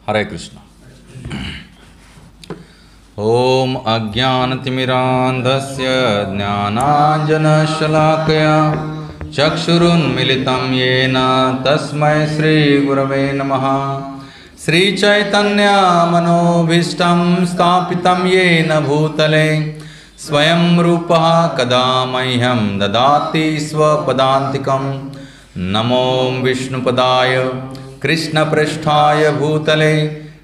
हरे कृष्ण। ओम अज्ञानतिमिरान्धस्य ज्ञानाञ्जनशलाकया चक्षुरुन्मिलितं येन तस्मै श्रीगुरवे नमः। श्रीचैतन्यमनोभीष्टं स्थापितं येन भूतले स्वयं रूपः कदा मह्यं ददाति स्वपदान्तिकं। नमो विष्णुपदाय कृष्णपृष्ठाय भूतले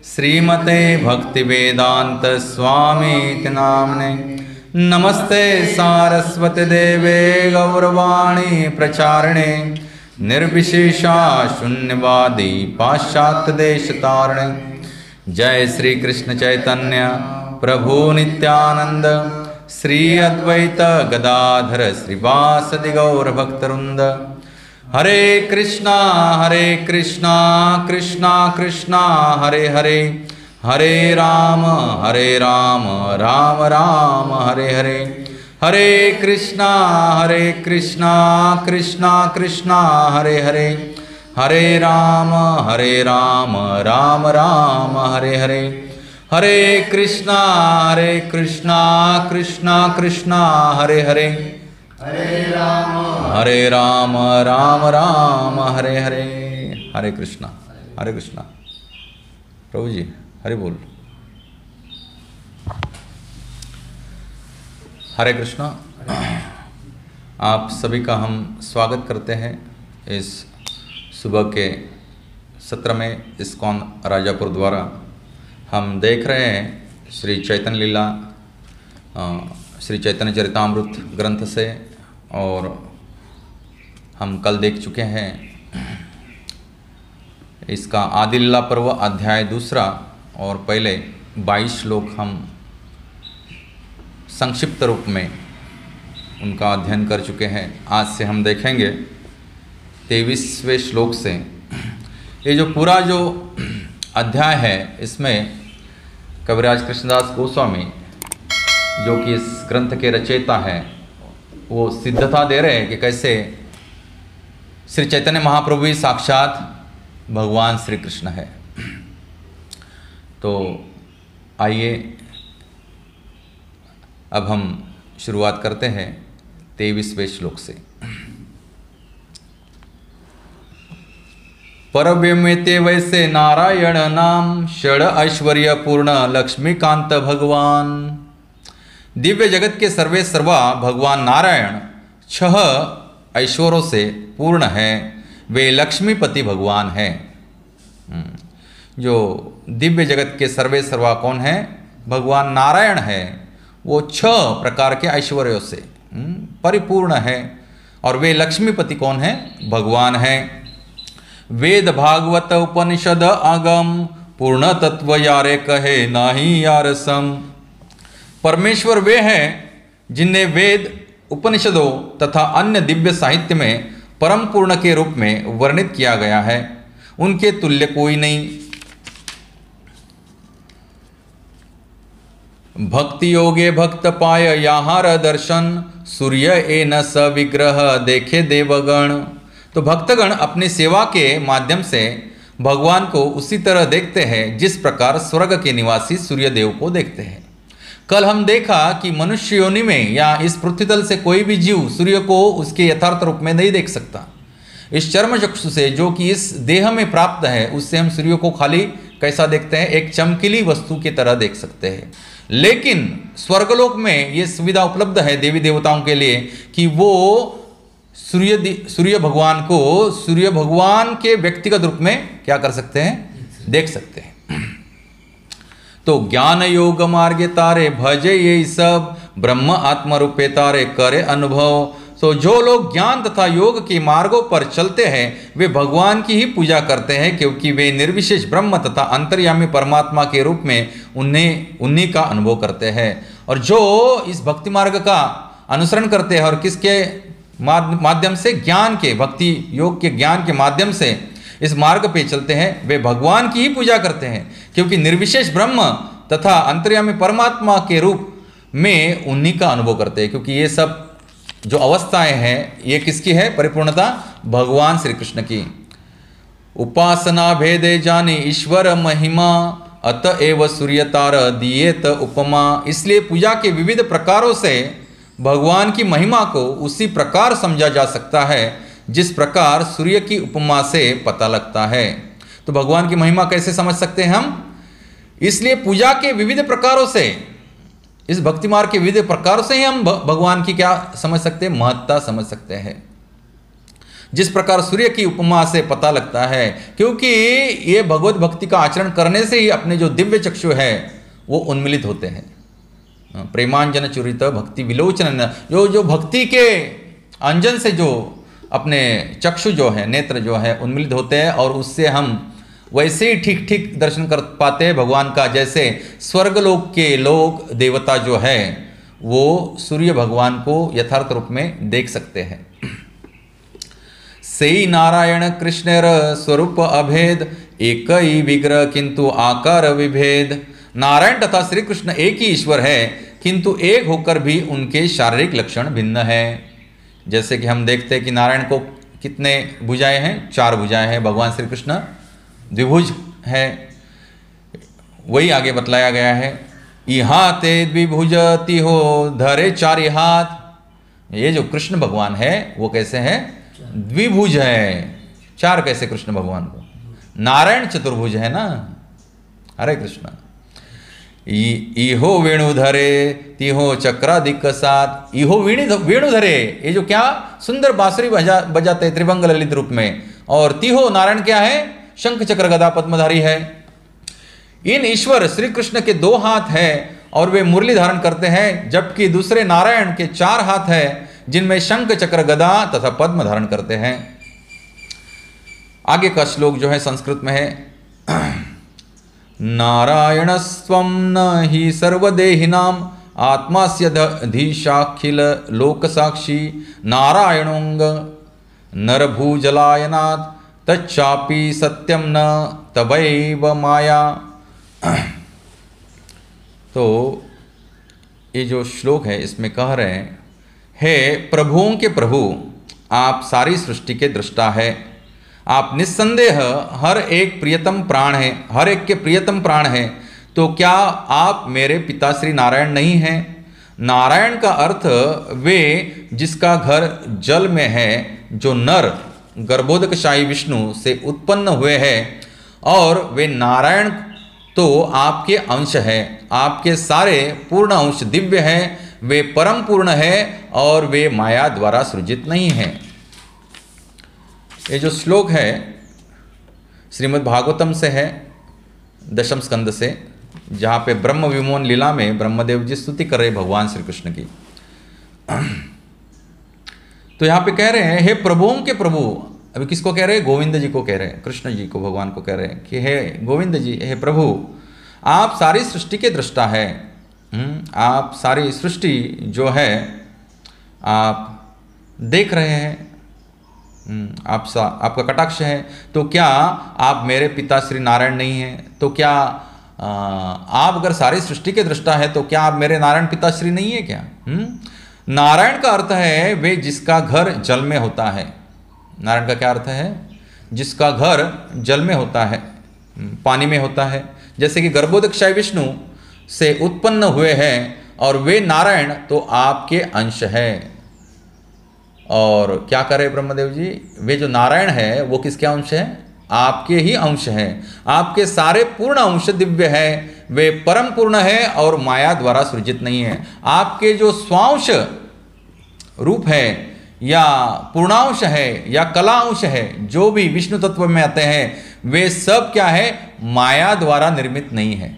श्रीमते भक्तिवेदांत स्वामीति नाम्ने। नमस्ते सारस्वती देवे गौरवाणी प्रचारिणे निर्विशेषा शून्यवादी पाश्चात्य देशतारिणे। जय श्री कृष्ण चैतन्य प्रभु नित्यानंद श्री अद्वैत गदाधर श्रीवासदि गौर भक्तवृंद। हरे कृष्णा कृष्णा कृष्णा हरे हरे, हरे राम राम राम हरे हरे। हरे कृष्णा कृष्णा कृष्णा हरे हरे, हरे राम राम राम हरे हरे। हरे कृष्णा कृष्णा कृष्णा हरे हरे, हरे राम राम हरे हरे। हरे कृष्णा प्रभु जी हरि बोल। हरे कृष्णा। आप सभी का हम स्वागत करते हैं इस सुबह के सत्र में। इस्कॉन राजापुर द्वारा हम देख रहे हैं श्री चैतन्य लीला श्री चैतन्य चरितामृत ग्रंथ से, और हम कल देख चुके हैं इसका आदि लीला पर्व अध्याय 2 और पहले 22 श्लोक हम संक्षिप्त रूप में उनका अध्ययन कर चुके हैं। आज से हम देखेंगे 23वें श्लोक से। ये जो पूरा जो अध्याय है इसमें कविराज कृष्णदास गोस्वामी जो कि इस ग्रंथ के रचयिता हैं वो सिद्धता दे रहे हैं कि कैसे श्री चैतन्य महाप्रभु ही साक्षात भगवान श्री कृष्ण है। तो आइए अब हम शुरुआत करते हैं 23वें श्लोक से। परव्यमेते वैसे नारायण नाम षड ऐश्वर्य पूर्ण लक्ष्मीकांत भगवान। दिव्य जगत के सर्वे सर्वा भगवान नारायण 6 ऐश्वर्यों से पूर्ण है, वे लक्ष्मीपति भगवान हैं। जो दिव्य जगत के सर्वे सर्वा कौन है? भगवान नारायण है। वो 6 प्रकार के ऐश्वर्यों से परिपूर्ण है, और वे लक्ष्मीपति कौन है? भगवान है। वेद भागवत उपनिषद आगम पूर्ण तत्व यारे कहे नाही यारसम। परमेश्वर वे हैं जिन्हें वेद उपनिषदों तथा अन्य दिव्य साहित्य में परम पूर्ण के रूप में वर्णित किया गया है, उनके तुल्य कोई नहीं। भक्ति योगे भक्त पाय याहार दर्शन सूर्य ए न स विग्रह देखे देवगण। तो भक्तगण अपनी सेवा के माध्यम से भगवान को उसी तरह देखते हैं जिस प्रकार स्वर्ग के निवासी सूर्य देव को देखते हैं। कल हम देखा कि मनुष्य योनि में या इस पृथ्वी तल से कोई भी जीव सूर्य को उसके यथार्थ रूप में नहीं देख सकता। इस चर्म चक्षु से जो कि इस देह में प्राप्त है उससे हम सूर्य को खाली कैसा देखते हैं? एक चमकीली वस्तु की तरह देख सकते हैं। लेकिन स्वर्गलोक में ये सुविधा उपलब्ध है देवी देवताओं के लिए कि वो सूर्य भगवान को सूर्य भगवान के व्यक्तिगत रूप में क्या कर सकते हैं? देख सकते हैं। तो ज्ञान योग मार्गे तारे भजे ये सब ब्रह्म आत्म रूपे तारे करे अनुभव। तो जो लोग ज्ञान तथा योग के मार्गों पर चलते हैं वे भगवान की ही पूजा करते हैं, क्योंकि वे निर्विशेष ब्रह्म तथा अंतर्यामी परमात्मा के रूप में उन्हीं का अनुभव करते हैं। और जो इस भक्ति मार्ग का अनुसरण करते हैं और किसके माध्यम से? ज्ञान के, भक्ति योग के ज्ञान के माध्यम से इस मार्ग पे चलते हैं, वे भगवान की ही पूजा करते हैं, क्योंकि निर्विशेष ब्रह्म तथा अंतर्यामी परमात्मा के रूप में उन्हीं का अनुभव करते हैं। क्योंकि ये सब जो अवस्थाएं हैं ये किसकी है? परिपूर्णता भगवान श्री कृष्ण की। उपासना भेदे जाने ईश्वर महिमा, अतएव सूर्यतार दिएत उपमा। इसलिए पूजा के विविध प्रकारों से भगवान की महिमा को उसी प्रकार समझा जा सकता है जिस प्रकार सूर्य की उपमा से पता लगता है। तो भगवान की महिमा कैसे समझ सकते हैं हम? इसलिए पूजा के विविध प्रकारों से, इस भक्ति मार्ग के विविध प्रकारों से ही हम भगवान की क्या समझ सकते हैं? महत्ता समझ सकते हैं। जिस प्रकार सूर्य की उपमा से पता लगता है, क्योंकि ये भगवत भक्ति का आचरण करने से ही अपने जो दिव्य चक्षु है वो उन्मिलित होते हैं। प्रेमांजन चुरित भक्ति विलोचन, जो भक्ति के अंजन से जो अपने चक्षु जो है, नेत्र जो है उन्मिलित होते हैं, और उससे हम वैसे ही ठीक ठीक दर्शन कर पाते हैं भगवान का, जैसे स्वर्गलोक के लोग देवता जो है वो सूर्य भगवान को यथार्थ रूप में देख सकते हैं। सेई नारायण कृष्णर स्वरूप अभेद, एक ही विग्रह किंतु आकार विभेद। नारायण तथा श्री कृष्ण एक ही ईश्वर है, किंतु एक होकर भी उनके शारीरिक लक्षण भिन्न है। जैसे कि हम देखते हैं कि नारायण को कितने भुजाएं हैं? 4 भुजाएं हैं। भगवान श्री कृष्ण द्विभुज है। वही आगे बतलाया गया है, इहा ते द्विभुज तिहो धरे 4 हाथ। ये जो कृष्ण भगवान है वो कैसे है? द्विभुज है। 4 कैसे कृष्ण भगवान को? नारायण चतुर्भुज है ना। हरे कृष्ण। इहो वेणु धरे तिहो चक्राधिक सात। इहो वेणु धरे, ये जो क्या सुंदर बांसुरी बजाते त्रिभंग ललित रूप में, और तिहो नारायण क्या है? शंख चक्र गदा पद्मधारी है। इन ईश्वर श्री कृष्ण के 2 हाथ है और वे मुरली धारण करते हैं, जबकि दूसरे नारायण के 4 हाथ है जिनमें शंख चक्र गदा तथा पद्म धारण करते हैं। आगे का श्लोक जो है संस्कृत में है, नारायणस्त्वं न हि सर्वदेहिनाम आत्मास्य धीशाखिल लोक साक्षी, नारायणोंग नरभूजलायनात् तच्चापि सत्यम न तवैव माया। तो ये जो श्लोक है इसमें कह रहे हैं, हे प्रभुओं के प्रभु, आप सारी सृष्टि के दृष्टा है। आप निस्संदेह हर एक प्रियतम प्राण है, हर एक के प्रियतम प्राण है। तो क्या आप मेरे पिता श्री नारायण नहीं हैं? नारायण का अर्थ वे जिसका घर जल में है, जो नर गर्भोदकशाही विष्णु से उत्पन्न हुए हैं, और वे नारायण तो आपके अंश है। आपके सारे पूर्ण अंश दिव्य हैं, वे परम पूर्ण है और वे माया द्वारा सृजित नहीं है। ये जो श्लोक है श्रीमद् भागवतम से है, 10वें स्कंद से, जहाँ पे ब्रह्म विमोहन लीला में ब्रह्मदेव जी स्तुति कर रहे भगवान श्री कृष्ण की। तो यहाँ पे कह रहे हैं, हे प्रभुओं के प्रभु। अभी किसको कह रहे हैं? गोविंद जी को कह रहे हैं, कृष्ण जी को, भगवान को कह रहे हैं कि हे गोविंद जी, हे प्रभु, आप सारी सृष्टि के दृष्टा है। आप सारी सृष्टि जो है आप देख रहे हैं, आपका कटाक्ष है। तो क्या आप मेरे पिता श्री नारायण नहीं हैं? तो क्या आप अगर सारी सृष्टि के दृष्टा है तो क्या आप मेरे नारायण पिता श्री नहीं है क्या? नारायण का अर्थ है वे जिसका घर जल में होता है। नारायण का क्या अर्थ है? जिसका घर जल में होता है, पानी में होता है। जैसे कि गर्भोदकशाही विष्णु से उत्पन्न हुए हैं और वे नारायण तो आपके अंश है। और क्या करे ब्रह्मदेव जी? वे जो नारायण है वो किसके अंश है? आपके ही अंश है। आपके सारे पूर्ण अंश दिव्य है, वे परम पूर्ण है और माया द्वारा सृजित नहीं है। आपके जो स्वांश रूप है या पूर्णांश है या कलांश है, जो भी विष्णु तत्व में आते हैं, वे सब क्या है? माया द्वारा निर्मित नहीं है।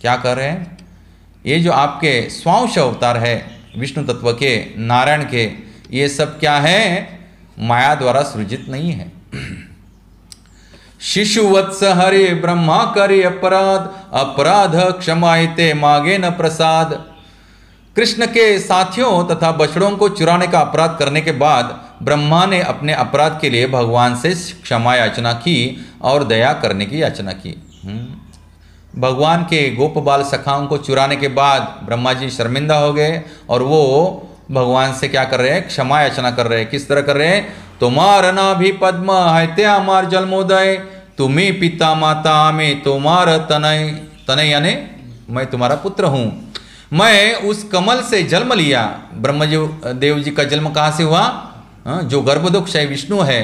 क्या कर रहे हैं? ये जो आपके स्वांश अवतार है विष्णु तत्व के, नारायण के, ये सब क्या है? माया द्वारा सृजित नहीं है। शिशुवत्स हरे ब्रह्मा करे अपराध, अपराध क्षमायते मागे न प्रसाद। कृष्ण के साथियों तथा बछड़ों को चुराने का अपराध करने के बाद ब्रह्मा ने अपने अपराध के लिए भगवान से क्षमा याचना की और दया करने की याचना की। भगवान के गोप बाल सखाओं को चुराने के बाद ब्रह्मा जी शर्मिंदा हो गए और वो भगवान से क्या कर रहे हैं? क्षमा याचना कर रहे हैं। किस तरह कर रहे हैं? तुम्हार नाभि पद्म है ते अमार जन्मोदय, तुम्ही पिता माता में तुम्हार तनय। तनय यानी मैं तुम्हारा पुत्र हूँ। मैं उस कमल से जन्म लिया। ब्रह्मदेव देव जी का जन्म कहाँ से हुआ? जो गर्भोदकशाही विष्णु है,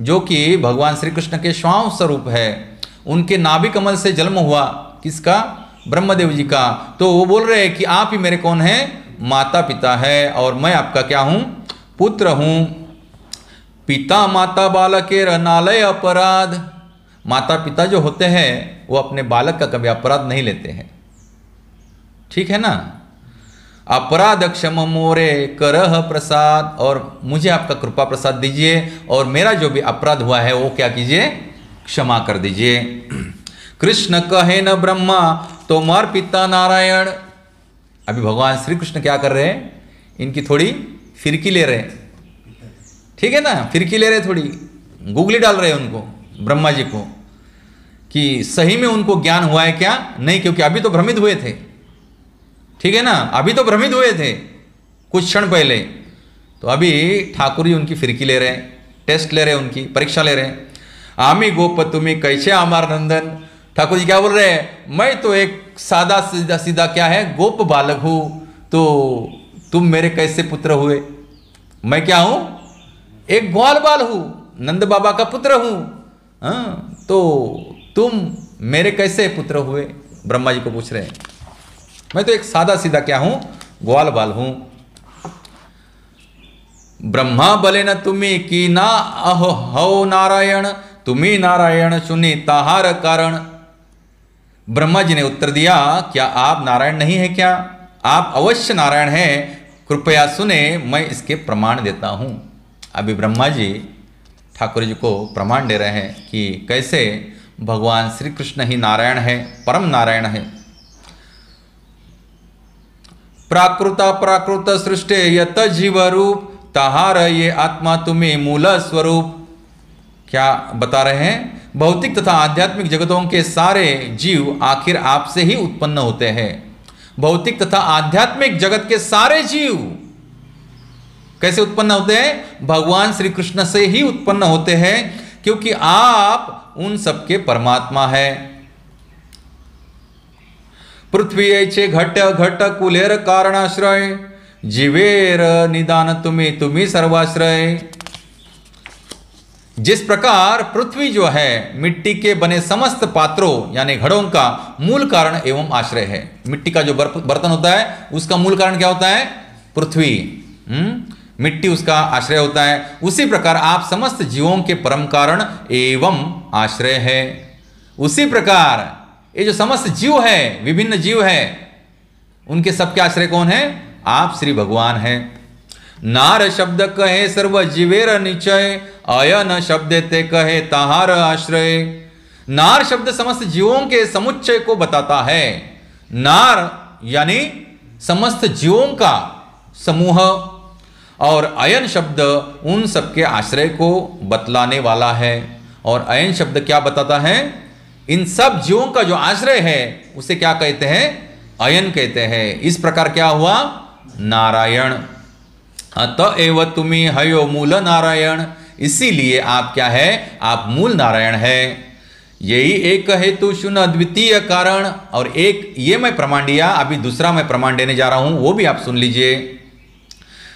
जो कि भगवान श्री कृष्ण के श्वाम स्वरूप है, उनके नाभि कमल से जन्म हुआ। किसका? ब्रह्मदेव जी का। तो वो बोल रहे हैं कि आप ही मेरे कौन हैं? माता पिता है, और मैं आपका क्या हूँ? पुत्र हूँ। पिता माता बालकेर नालय अपराध। माता पिता जो होते हैं वो अपने बालक का कभी अपराध नहीं लेते हैं, ठीक है ना। अपराध क्षम मोरे करह प्रसाद, और मुझे आपका कृपा प्रसाद दीजिए, और मेरा जो भी अपराध हुआ है वो क्या कीजिए? क्षमा कर दीजिए। कृष्ण कहे न ब्रह्मा तोमार पिता नारायण। अभी भगवान श्री कृष्ण क्या कर रहे हैं? इनकी थोड़ी फिरकी ले रहे हैं, ठीक है ना। फिरकी ले रहे, थोड़ी गुगली डाल रहे हैं उनको, ब्रह्मा जी को, कि सही में उनको ज्ञान हुआ है क्या नहीं, क्योंकि अभी तो भ्रमित हुए थे, ठीक है ना। अभी तो भ्रमित हुए थे कुछ क्षण पहले, तो अभी ठाकुर जी उनकी फिरकी ले रहे हैं, टेस्ट ले रहे हैं, उनकी परीक्षा ले रहे हैं। आमी गोप तुम्हें कैसे आमार नंदन। ठाकुर जी क्या बोल रहे हैं? मैं तो एक सादा सीधा सीधा क्या है? गोप बालक हूँ, तो तुम मेरे कैसे पुत्र हुए? मैं क्या हूँ? एक ग्वाल बाल हूँ, नंद बाबा का पुत्र हूँ। तो तुम मेरे कैसे पुत्र हुए? ब्रह्मा जी को पूछ रहे हैं। मैं तो एक सादा सीधा क्या हूं? ग्वाल बाल हूं। ब्रह्मा बले न तुम्हें की ना अहो हो नारायण, तुम्ही नारायण सुनी ताहार कारण। ब्रह्मा जी ने उत्तर दिया, क्या आप नारायण नहीं है क्या? आप अवश्य नारायण हैं, कृपया सुने, मैं इसके प्रमाण देता हूं। अभी ब्रह्मा जी ठाकुर जी को प्रमाण दे रहे हैं कि कैसे भगवान श्री कृष्ण ही नारायण है, परम नारायण है। प्राकृता प्राकृत सृष्टि यत जीव रूप, ताहार ये आत्मा तुम्हें मूल स्वरूप। क्या बता रहे हैं? भौतिक तथा आध्यात्मिक जगतों के सारे जीव आखिर आपसे ही उत्पन्न होते हैं। भौतिक तथा आध्यात्मिक जगत के सारे जीव कैसे उत्पन्न होते हैं? भगवान श्री कृष्ण से ही उत्पन्न होते हैं, क्योंकि आप उन सबके परमात्मा है। पृथ्वी ऐचे घट घट कुलेर कारणाश्रय, जीवेर निदान तुम्हें तुम्ही सर्वाश्रय। जिस प्रकार पृथ्वी जो है मिट्टी के बने समस्त पात्रों यानी घड़ों का मूल कारण एवं आश्रय है। मिट्टी का जो बर्तन होता है उसका मूल कारण क्या होता है? पृथ्वी। मिट्टी उसका आश्रय होता है। उसी प्रकार आप समस्त जीवों के परम कारण एवं आश्रय है। उसी प्रकार ये जो समस्त जीव है, विभिन्न जीव है, उनके सबके आश्रय कौन है? आप श्री भगवान है। नार शब्द कहे सर्व जीवेर निचय, अयन शब्द ते कहे ताहार आश्रय। नार शब्द समस्त जीवों के समुच्चय को बताता है। नार यानी समस्त जीवों का समूह, और अयन शब्द उन सबके आश्रय को बतलाने वाला है। और अयन शब्द क्या बताता है? इन सब जीवों का जो आश्रय है उसे क्या कहते हैं? अयन कहते हैं। इस प्रकार क्या हुआ? नारायण। अतएव तुम्ही हयो मूल नारायण। इसीलिए आप क्या है? आप मूल नारायण है। यही एक हेतु सुन अद्वितीय कारण। और एक ये मैं प्रमाण दिया, अभी दूसरा मैं प्रमाण देने जा रहा हूं, वो भी आप सुन लीजिए।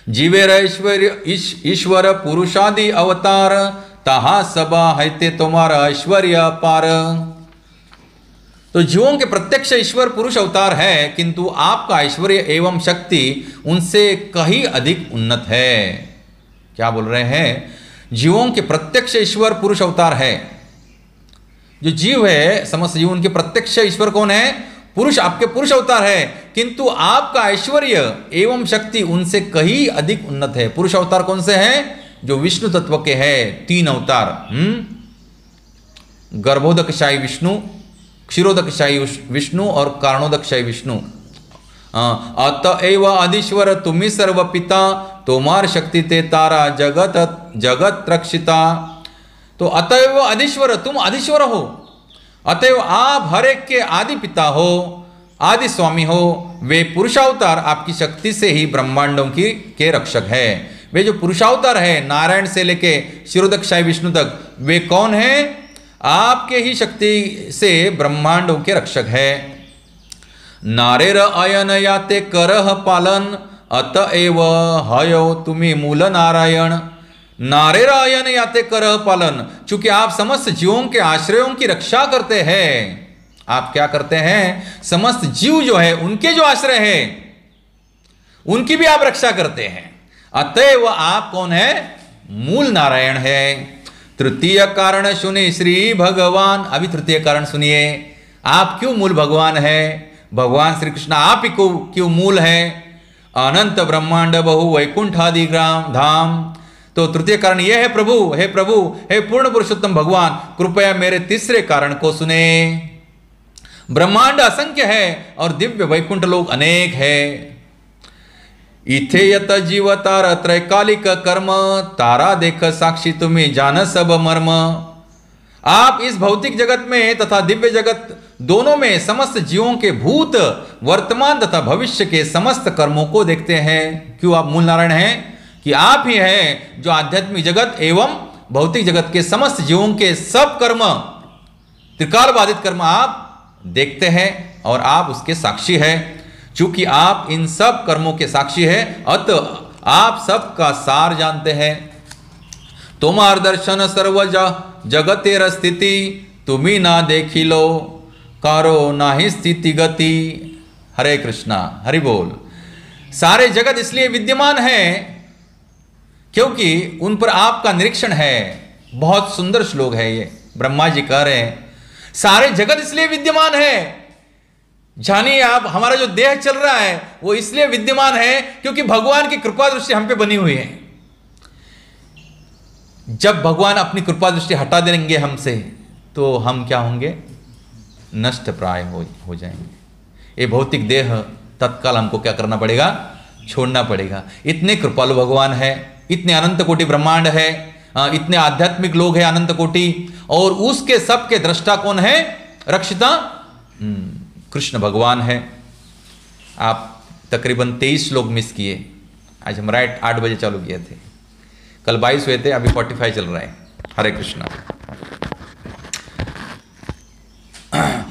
जीवेर ईश्वर पुरुषादि अवतार, ताहा सबा हैते तुम्हारा ऐश्वर्य पार। तो जीवों के प्रत्यक्ष ईश्वर पुरुष अवतार है, किंतु आपका ऐश्वर्य एवं शक्ति उनसे कहीं अधिक उन्नत है। क्या बोल रहे हैं? जीवों के प्रत्यक्ष ईश्वर पुरुष अवतार है। जो जीव है समस्त जीव, उनके प्रत्यक्ष ईश्वर कौन है? पुरुष, आपके पुरुष अवतार है, किंतु आपका ऐश्वर्य एवं शक्ति उनसे कहीं अधिक उन्नत है। पुरुष अवतार कौन से हैं? जो विष्णु तत्व के हैं, 3 अवतार। गर्भोदकशाही विष्णु, क्षीरोदकशाही विष्णु और कारणोदकशाही विष्णु। अतएव अधीश्वर तुम्ही सर्व पिता, तोमार शक्ति ते तारा जगत जगत रक्षिता। तो अतएव अधीश्वर, तुम अधीश्वर हो। अतएव आप हर एक के आदि पिता हो, आदि स्वामी हो, वे पुरुषावतार आपकी शक्ति से ही ब्रह्मांडों के रक्षक है। वे जो पुरुषावतार है नारायण से लेके शिरोदक्षाय विष्णु तक, वे कौन है? आपके ही शक्ति से ब्रह्मांडों के रक्षक है। नारेर अयन याते करह पालन अतएव हयो तुम्ही मूल नारायण। नारेर अयन याते करह पालन, चूंकि आप समस्त जीवों के आश्रयों की रक्षा करते हैं। आप क्या करते हैं? समस्त जीव जो है उनके जो आश्रय है उनकी भी आप रक्षा करते हैं। अतएव आप कौन है? मूल नारायण है। तृतीय कारण सुने श्री भगवान। अभी तृतीय कारण सुनिए, आप क्यों मूल भगवान है? भगवान श्री कृष्ण आप ही को क्यों मूल है? अनंत ब्रह्मांड बहु वैकुंठादि ग्राम धाम। तो तृतीय कारण यह है, प्रभु हे पूर्ण पुरुषोत्तम भगवान, कृपया मेरे तीसरे कारण को सुने। ब्रह्मांड असंख्य है और दिव्य वैकुंठ लोक अनेक है। इथे यत जीवतार त्रैकालिक कर्म, तारा देख साक्षी तुम्हें जान सब मर्म। आप इस भौतिक जगत में तथा दिव्य जगत दोनों में समस्त जीवों के भूत, वर्तमान तथा भविष्य के समस्त कर्मों को देखते हैं। क्यों आप मूल नारायण हैं? कि आप ही हैं जो आध्यात्मिक जगत एवं भौतिक जगत के समस्त जीवों के सब कर्म, त्रिकाल बाधित कर्म आप देखते हैं और आप उसके साक्षी हैं। चूंकि आप इन सब कर्मों के साक्षी हैं, अतः आप सबका सार जानते हैं। तुम्हार दर्शन सर्व जगतेर स्थिति, तुम्ही ना देखी लो कारो नाही स्थिति गति। हरे कृष्णा, हरि बोल। सारे जगत इसलिए विद्यमान है क्योंकि उन पर आपका निरीक्षण है। बहुत सुंदर श्लोक है ये, ब्रह्मा जी कह रहे हैं सारे जगत इसलिए विद्यमान है। जानिए आप, हमारा जो देह चल रहा है वो इसलिए विद्यमान है क्योंकि भगवान की कृपा दृष्टि हम पे बनी हुई है। जब भगवान अपनी कृपा दृष्टि हटा देंगे हमसे तो हम क्या होंगे? नष्ट प्राय हो जाएंगे। ये भौतिक देह तत्काल हमको क्या करना पड़ेगा? छोड़ना पड़ेगा। इतने कृपालु भगवान है, इतने अनंत कोटि ब्रह्मांड है, इतने आध्यात्मिक लोग हैं अनंत कोटि, और उसके सबके दृष्टा कौन है? रक्षिता कृष्ण भगवान है। आप तकरीबन 23 श्लोक मिस किए। आज हम राइट 8 बजे चालू किए थे, कल 22 हुए थे, अभी 45 चल रहा है। हरे कृष्णा।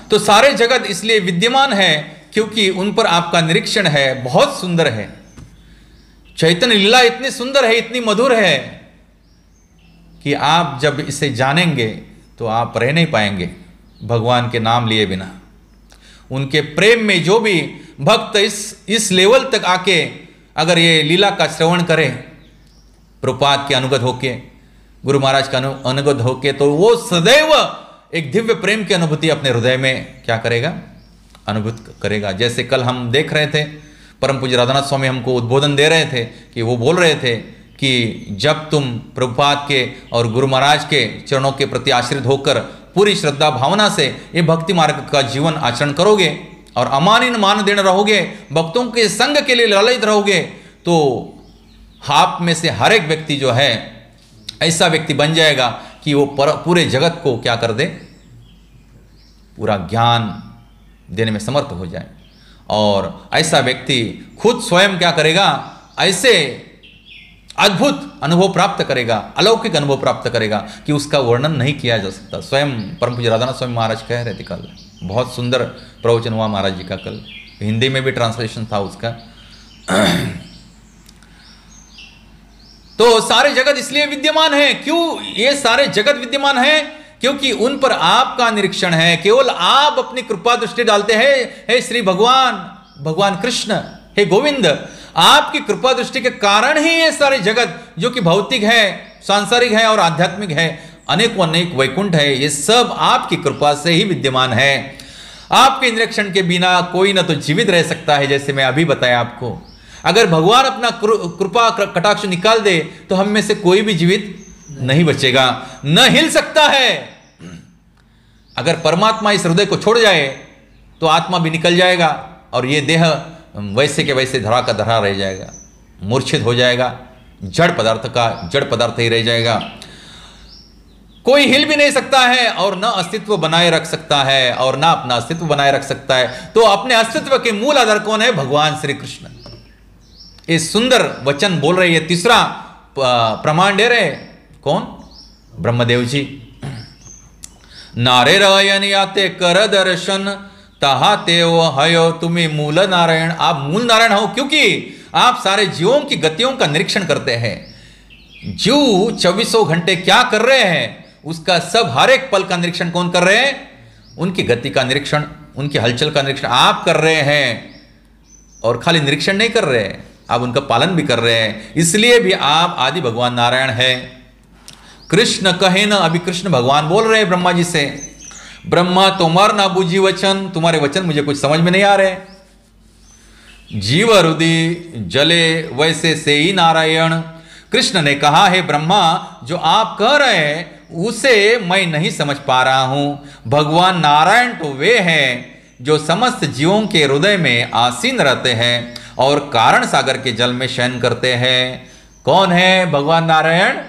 तो सारे जगत इसलिए विद्यमान है क्योंकि उन पर आपका निरीक्षण है। बहुत सुंदर है चैतन्य लीला, इतनी सुंदर है, इतनी मधुर है कि आप जब इसे जानेंगे तो आप रह नहीं पाएंगे भगवान के नाम लिए बिना। उनके प्रेम में जो भी भक्त इस लेवल तक आके अगर ये लीला का श्रवण करे, प्रभुपाद के अनुगत होके, गुरु महाराज का अनुगत होके, तो वो सदैव एक दिव्य प्रेम की अनुभूति अपने हृदय में क्या करेगा? अनुभूत करेगा। जैसे कल हम देख रहे थे, परम पूज्य राधानाथ स्वामी हमको उद्बोधन दे रहे थे कि वो बोल रहे थे कि जब तुम प्रभुपाद के और गुरु महाराज के चरणों के प्रति आश्रित होकर पूरी श्रद्धा भावना से ये भक्ति मार्ग का जीवन आचरण करोगे और अमानिन मान देना रहोगे, भक्तों के संग के लिए लालयित रहोगे, तो आप में से हर एक व्यक्ति जो है ऐसा व्यक्ति बन जाएगा कि वो पूरे जगत को क्या कर दे? पूरा ज्ञान देने में समर्थ हो जाए। और ऐसा व्यक्ति खुद स्वयं क्या करेगा? ऐसे अद्भुत अनुभव प्राप्त करेगा, अलौकिक अनुभव प्राप्त करेगा कि उसका वर्णन नहीं किया जा सकता। स्वयं परम पूज्य राधानाथ स्वामी महाराज कह रहे थे कल, बहुत सुंदर प्रवचन हुआ महाराज जी का कल, हिंदी में भी ट्रांसलेशन था उसका। तो सारे जगत इसलिए विद्यमान है। क्यों ये सारे जगत विद्यमान है? क्योंकि उन पर आपका निरीक्षण है। केवल आप अपनी कृपा दृष्टि डालते हैं। हे श्री भगवान, भगवान कृष्ण, हे गोविंद, आपकी कृपा दृष्टि के कारण ही ये सारे जगत जो कि भौतिक है, सांसारिक है और आध्यात्मिक है, अनेकों अनेक वैकुंठ है, ये सब आपकी कृपा से ही विद्यमान है। आपके निरीक्षण के बिना कोई ना तो जीवित रह सकता है, जैसे मैं अभी बताया आपको। अगर भगवान अपना कृपा कटाक्ष निकाल दे तो हम में से कोई भी जीवित नहीं बचेगा, न हिल सकता है। अगर परमात्मा इस हृदय को छोड़ जाए तो आत्मा भी निकल जाएगा और ये देह वैसे के वैसे धरा का धरा रह जाएगा, मूर्छित हो जाएगा, जड़ पदार्थ का जड़ पदार्थ ही रह जाएगा। कोई हिल भी नहीं सकता है और न अस्तित्व बनाए रख सकता है और न अपना अस्तित्व बनाए रख सकता है। तो अपने अस्तित्व के मूल आधार कौन है? भगवान श्री कृष्ण। ये सुंदर वचन बोल रहे, ये तीसरा प्रमाण दे रहे कौन? ब्रह्मदेव जी। नारे रयन याते कर दर्शन तहा ते हयो तुम्हें मूल नारायण। आप मूल नारायण हो क्योंकि आप सारे जीवों की गतियों का निरीक्षण करते हैं। जीव 24 घंटे क्या कर रहे हैं उसका सब हर एक पल का निरीक्षण कौन कर रहे हैं? उनकी गति का निरीक्षण, उनकी हलचल का निरीक्षण आप कर रहे हैं। और खाली निरीक्षण नहीं कर रहे हैं, आप उनका पालन भी कर रहे हैं। इसलिए भी आप आदि भगवान नारायण है। कृष्ण कहे न, अभी कृष्ण भगवान बोल रहे हैं ब्रह्मा जी से, ब्रह्मा तुम्हार ना बुझी वचन, तुम्हारे वचन मुझे कुछ समझ में नहीं आ रहे। जीव हृदय जले वैसे से ही नारायण। कृष्ण ने कहा है ब्रह्मा जो आप कह रहे हैं उसे मैं नहीं समझ पा रहा हूं। भगवान नारायण तो वे हैं जो समस्त जीवों के हृदय में आसीन रहते हैं और कारण सागर के जल में शयन करते हैं। कौन है भगवान नारायण?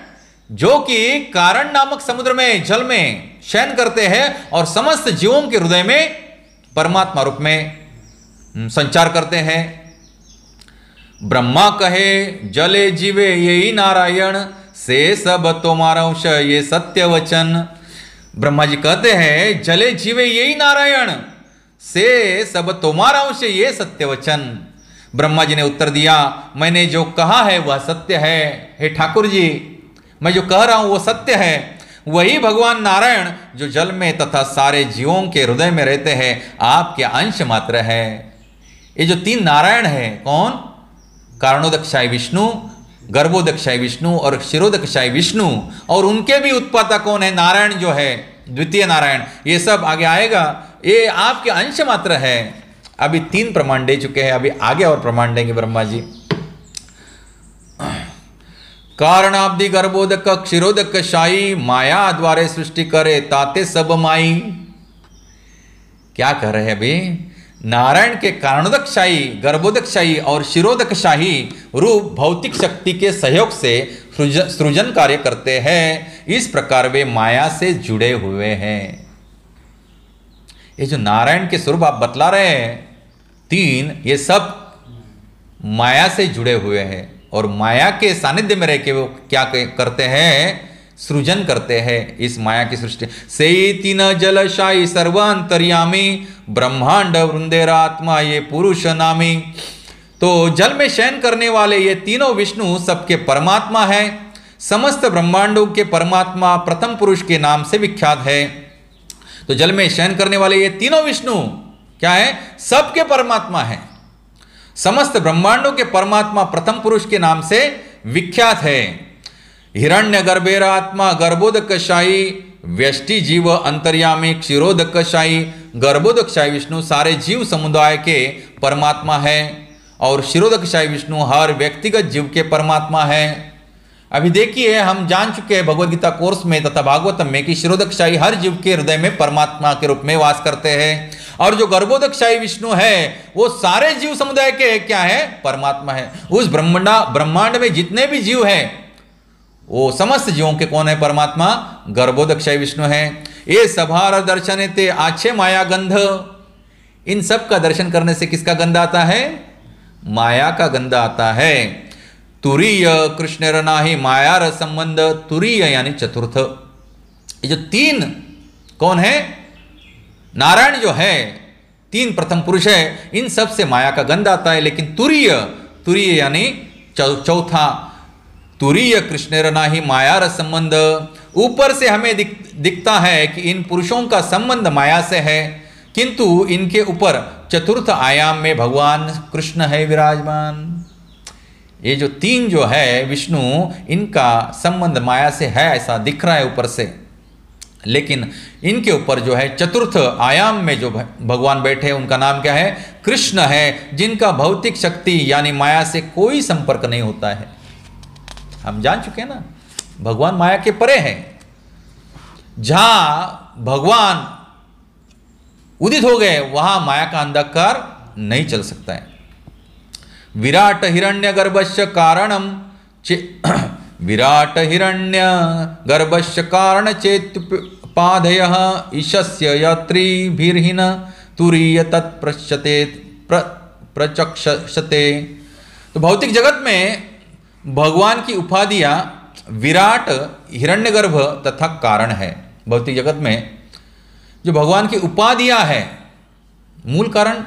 जो कि कारण नामक समुद्र में जल में शयन करते हैं और समस्त जीवों के हृदय में परमात्मा रूप में संचार करते हैं। ब्रह्मा कहे जले जीवे यही नारायण से सब तुम्हारा अंश ये सत्य वचन। ब्रह्मा जी कहते हैं जले जीवे यही नारायण से सब तुम्हारा अंश ये सत्य वचन। ब्रह्मा जी ने उत्तर दिया मैंने जो कहा है वह सत्य है। हे ठाकुर जी, मैं जो कह रहा हूं वो सत्य है। वही भगवान नारायण जो जल में तथा सारे जीवों के हृदय में रहते हैं आपके अंश मात्र है। ये जो तीन नारायण है कौन? कारणोदकशायी विष्णु, गर्भोदकशायी विष्णु और क्षीरोदकशायी विष्णु। और उनके भी उत्पाता कौन है? नारायण जो है द्वितीय नारायण। ये सब आगे आएगा, ये आपके अंश मात्र है। अभी 3 प्रमाण दे चुके हैं, अभी आगे और प्रमाण देंगे ब्रह्मा जी। कारणाब्दि गर्भोदक क्षीरोदक शाही माया द्वारे सृष्टि करे ताते सब माई। क्या कह रहे हैं अभी? नारायण के कारणोदक शाही, गर्भोदक शाही और क्षीरोदक शाही रूप भौतिक शक्ति के सहयोग से सृजन कार्य करते हैं। इस प्रकार वे माया से जुड़े हुए हैं। ये जो नारायण के स्वरूप आप बतला रहे हैं 3, ये सब माया से जुड़े हुए हैं और माया के सानिध्य में रह के वो क्या करते हैं? सृजन करते हैं इस माया की सृष्टि से। 3 जलशाही सर्वांतर्यामी ब्रह्मांड वृंदेरात्मा ये पुरुष नामी। तो जल में शयन करने वाले ये तीनों विष्णु सबके परमात्मा है। समस्त ब्रह्मांडों के परमात्मा प्रथम पुरुष के नाम से विख्यात है। तो जल में शयन करने वाले ये तीनों विष्णु क्या है? सबके परमात्मा है। समस्त ब्रह्मांडों के परमात्मा प्रथम पुरुष के नाम से विख्यात है। हिरण्य गर्भेरात्मा गर्भोदकशाही व्यष्टि जीव अंतर्यामी क्षीरोदकशाही। गर्भोदकशाही विष्णु सारे जीव समुदाय के परमात्मा है और क्षीरोदकशाही विष्णु हर व्यक्तिगत जीव के परमात्मा है। अभी देखिए हम जान चुके हैं भगवद गीता कोर्स में तथा भागवतम में कि क्षीरोदकशाही हर जीव के हृदय में परमात्मा के रूप में वास करते हैं और जो गर्भोदकशाही विष्णु है वो सारे जीव समुदाय के क्या है? परमात्मा है। उस ब्रह्मांड में जितने भी जीव हैं वो समस्त जीवों के कौन है? परमात्मा गर्भोदकशाही विष्णु है। ये सभार दर्शन ते आछे माया गंध। इन सब का दर्शन करने से किसका गंध आता है? माया का गंध आता है। तुरीय कृष्ण नाही माया र संबंध। तुरीय यानी चतुर्थ। ये जो 3 कौन है? नारायण जो है 3 प्रथम पुरुष है, इन सब से माया का गंध आता है। लेकिन तुरीय यानी चौथा। तुरीय कृष्ण नाही माया र संबंध। ऊपर से हमें दिखता है कि इन पुरुषों का संबंध माया से है, किंतु इनके ऊपर चतुर्थ आयाम में भगवान कृष्ण है विराजमान। ये जो 3 जो है विष्णु, इनका संबंध माया से है ऐसा दिख रहा है ऊपर से, लेकिन इनके ऊपर जो है चतुर्थ आयाम में जो भगवान बैठे हैं उनका नाम क्या है? कृष्ण है, जिनका भौतिक शक्ति यानी माया से कोई संपर्क नहीं होता है। हम जान चुके हैं ना, भगवान माया के परे हैं। जहां भगवान उदित हो गए वहां माया का अंधकार नहीं चल सकता है। विराट हिरण्य गर्भस्य कारणम विराट हिरण्य गर्भस्य कारण चेत्पादयः ईशस्य यत्रिभिर्हिन तुरीय तत्प्रचते प्रचक्षते। तो भौतिक जगत में भगवान की उपाधियां विराट, हिरण्यगर्भ तथा कारण है। भौतिक जगत में जो भगवान की उपाधियां है, मूल कारण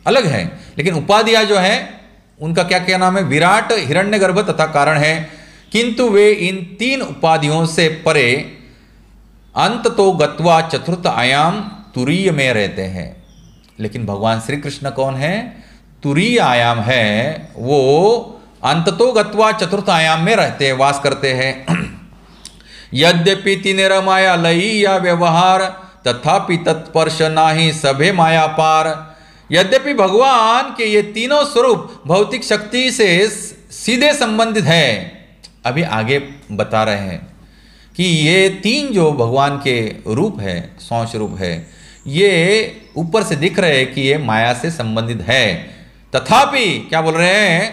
अलग है, लेकिन उपाधियां जो है उनका क्या क्या नाम है? विराट, हिरण्यगर्भ तथा कारण है। किंतु वे इन तीन उपाधियों से परे अंत तो गत्वा चतुर्थ आयाम तुरीय में रहते हैं। लेकिन भगवान श्री कृष्ण कौन है? तुरीय आयाम है, वो अंत तो गत्वा चतुर्थ आयाम में रहते हैं, वास करते हैं। यद्यपि तीनेर माया लई या व्यवहार तथापि तत्पर्श नाही सभे माया पार। यद्यपि भगवान के ये तीनों स्वरूप भौतिक शक्ति से सीधे संबंधित है, अभी आगे बता रहे हैं कि ये तीन जो भगवान के रूप है, सौंच रूप है, ये ऊपर से दिख रहे हैं कि ये माया से संबंधित है। तथापि क्या बोल रहे हैं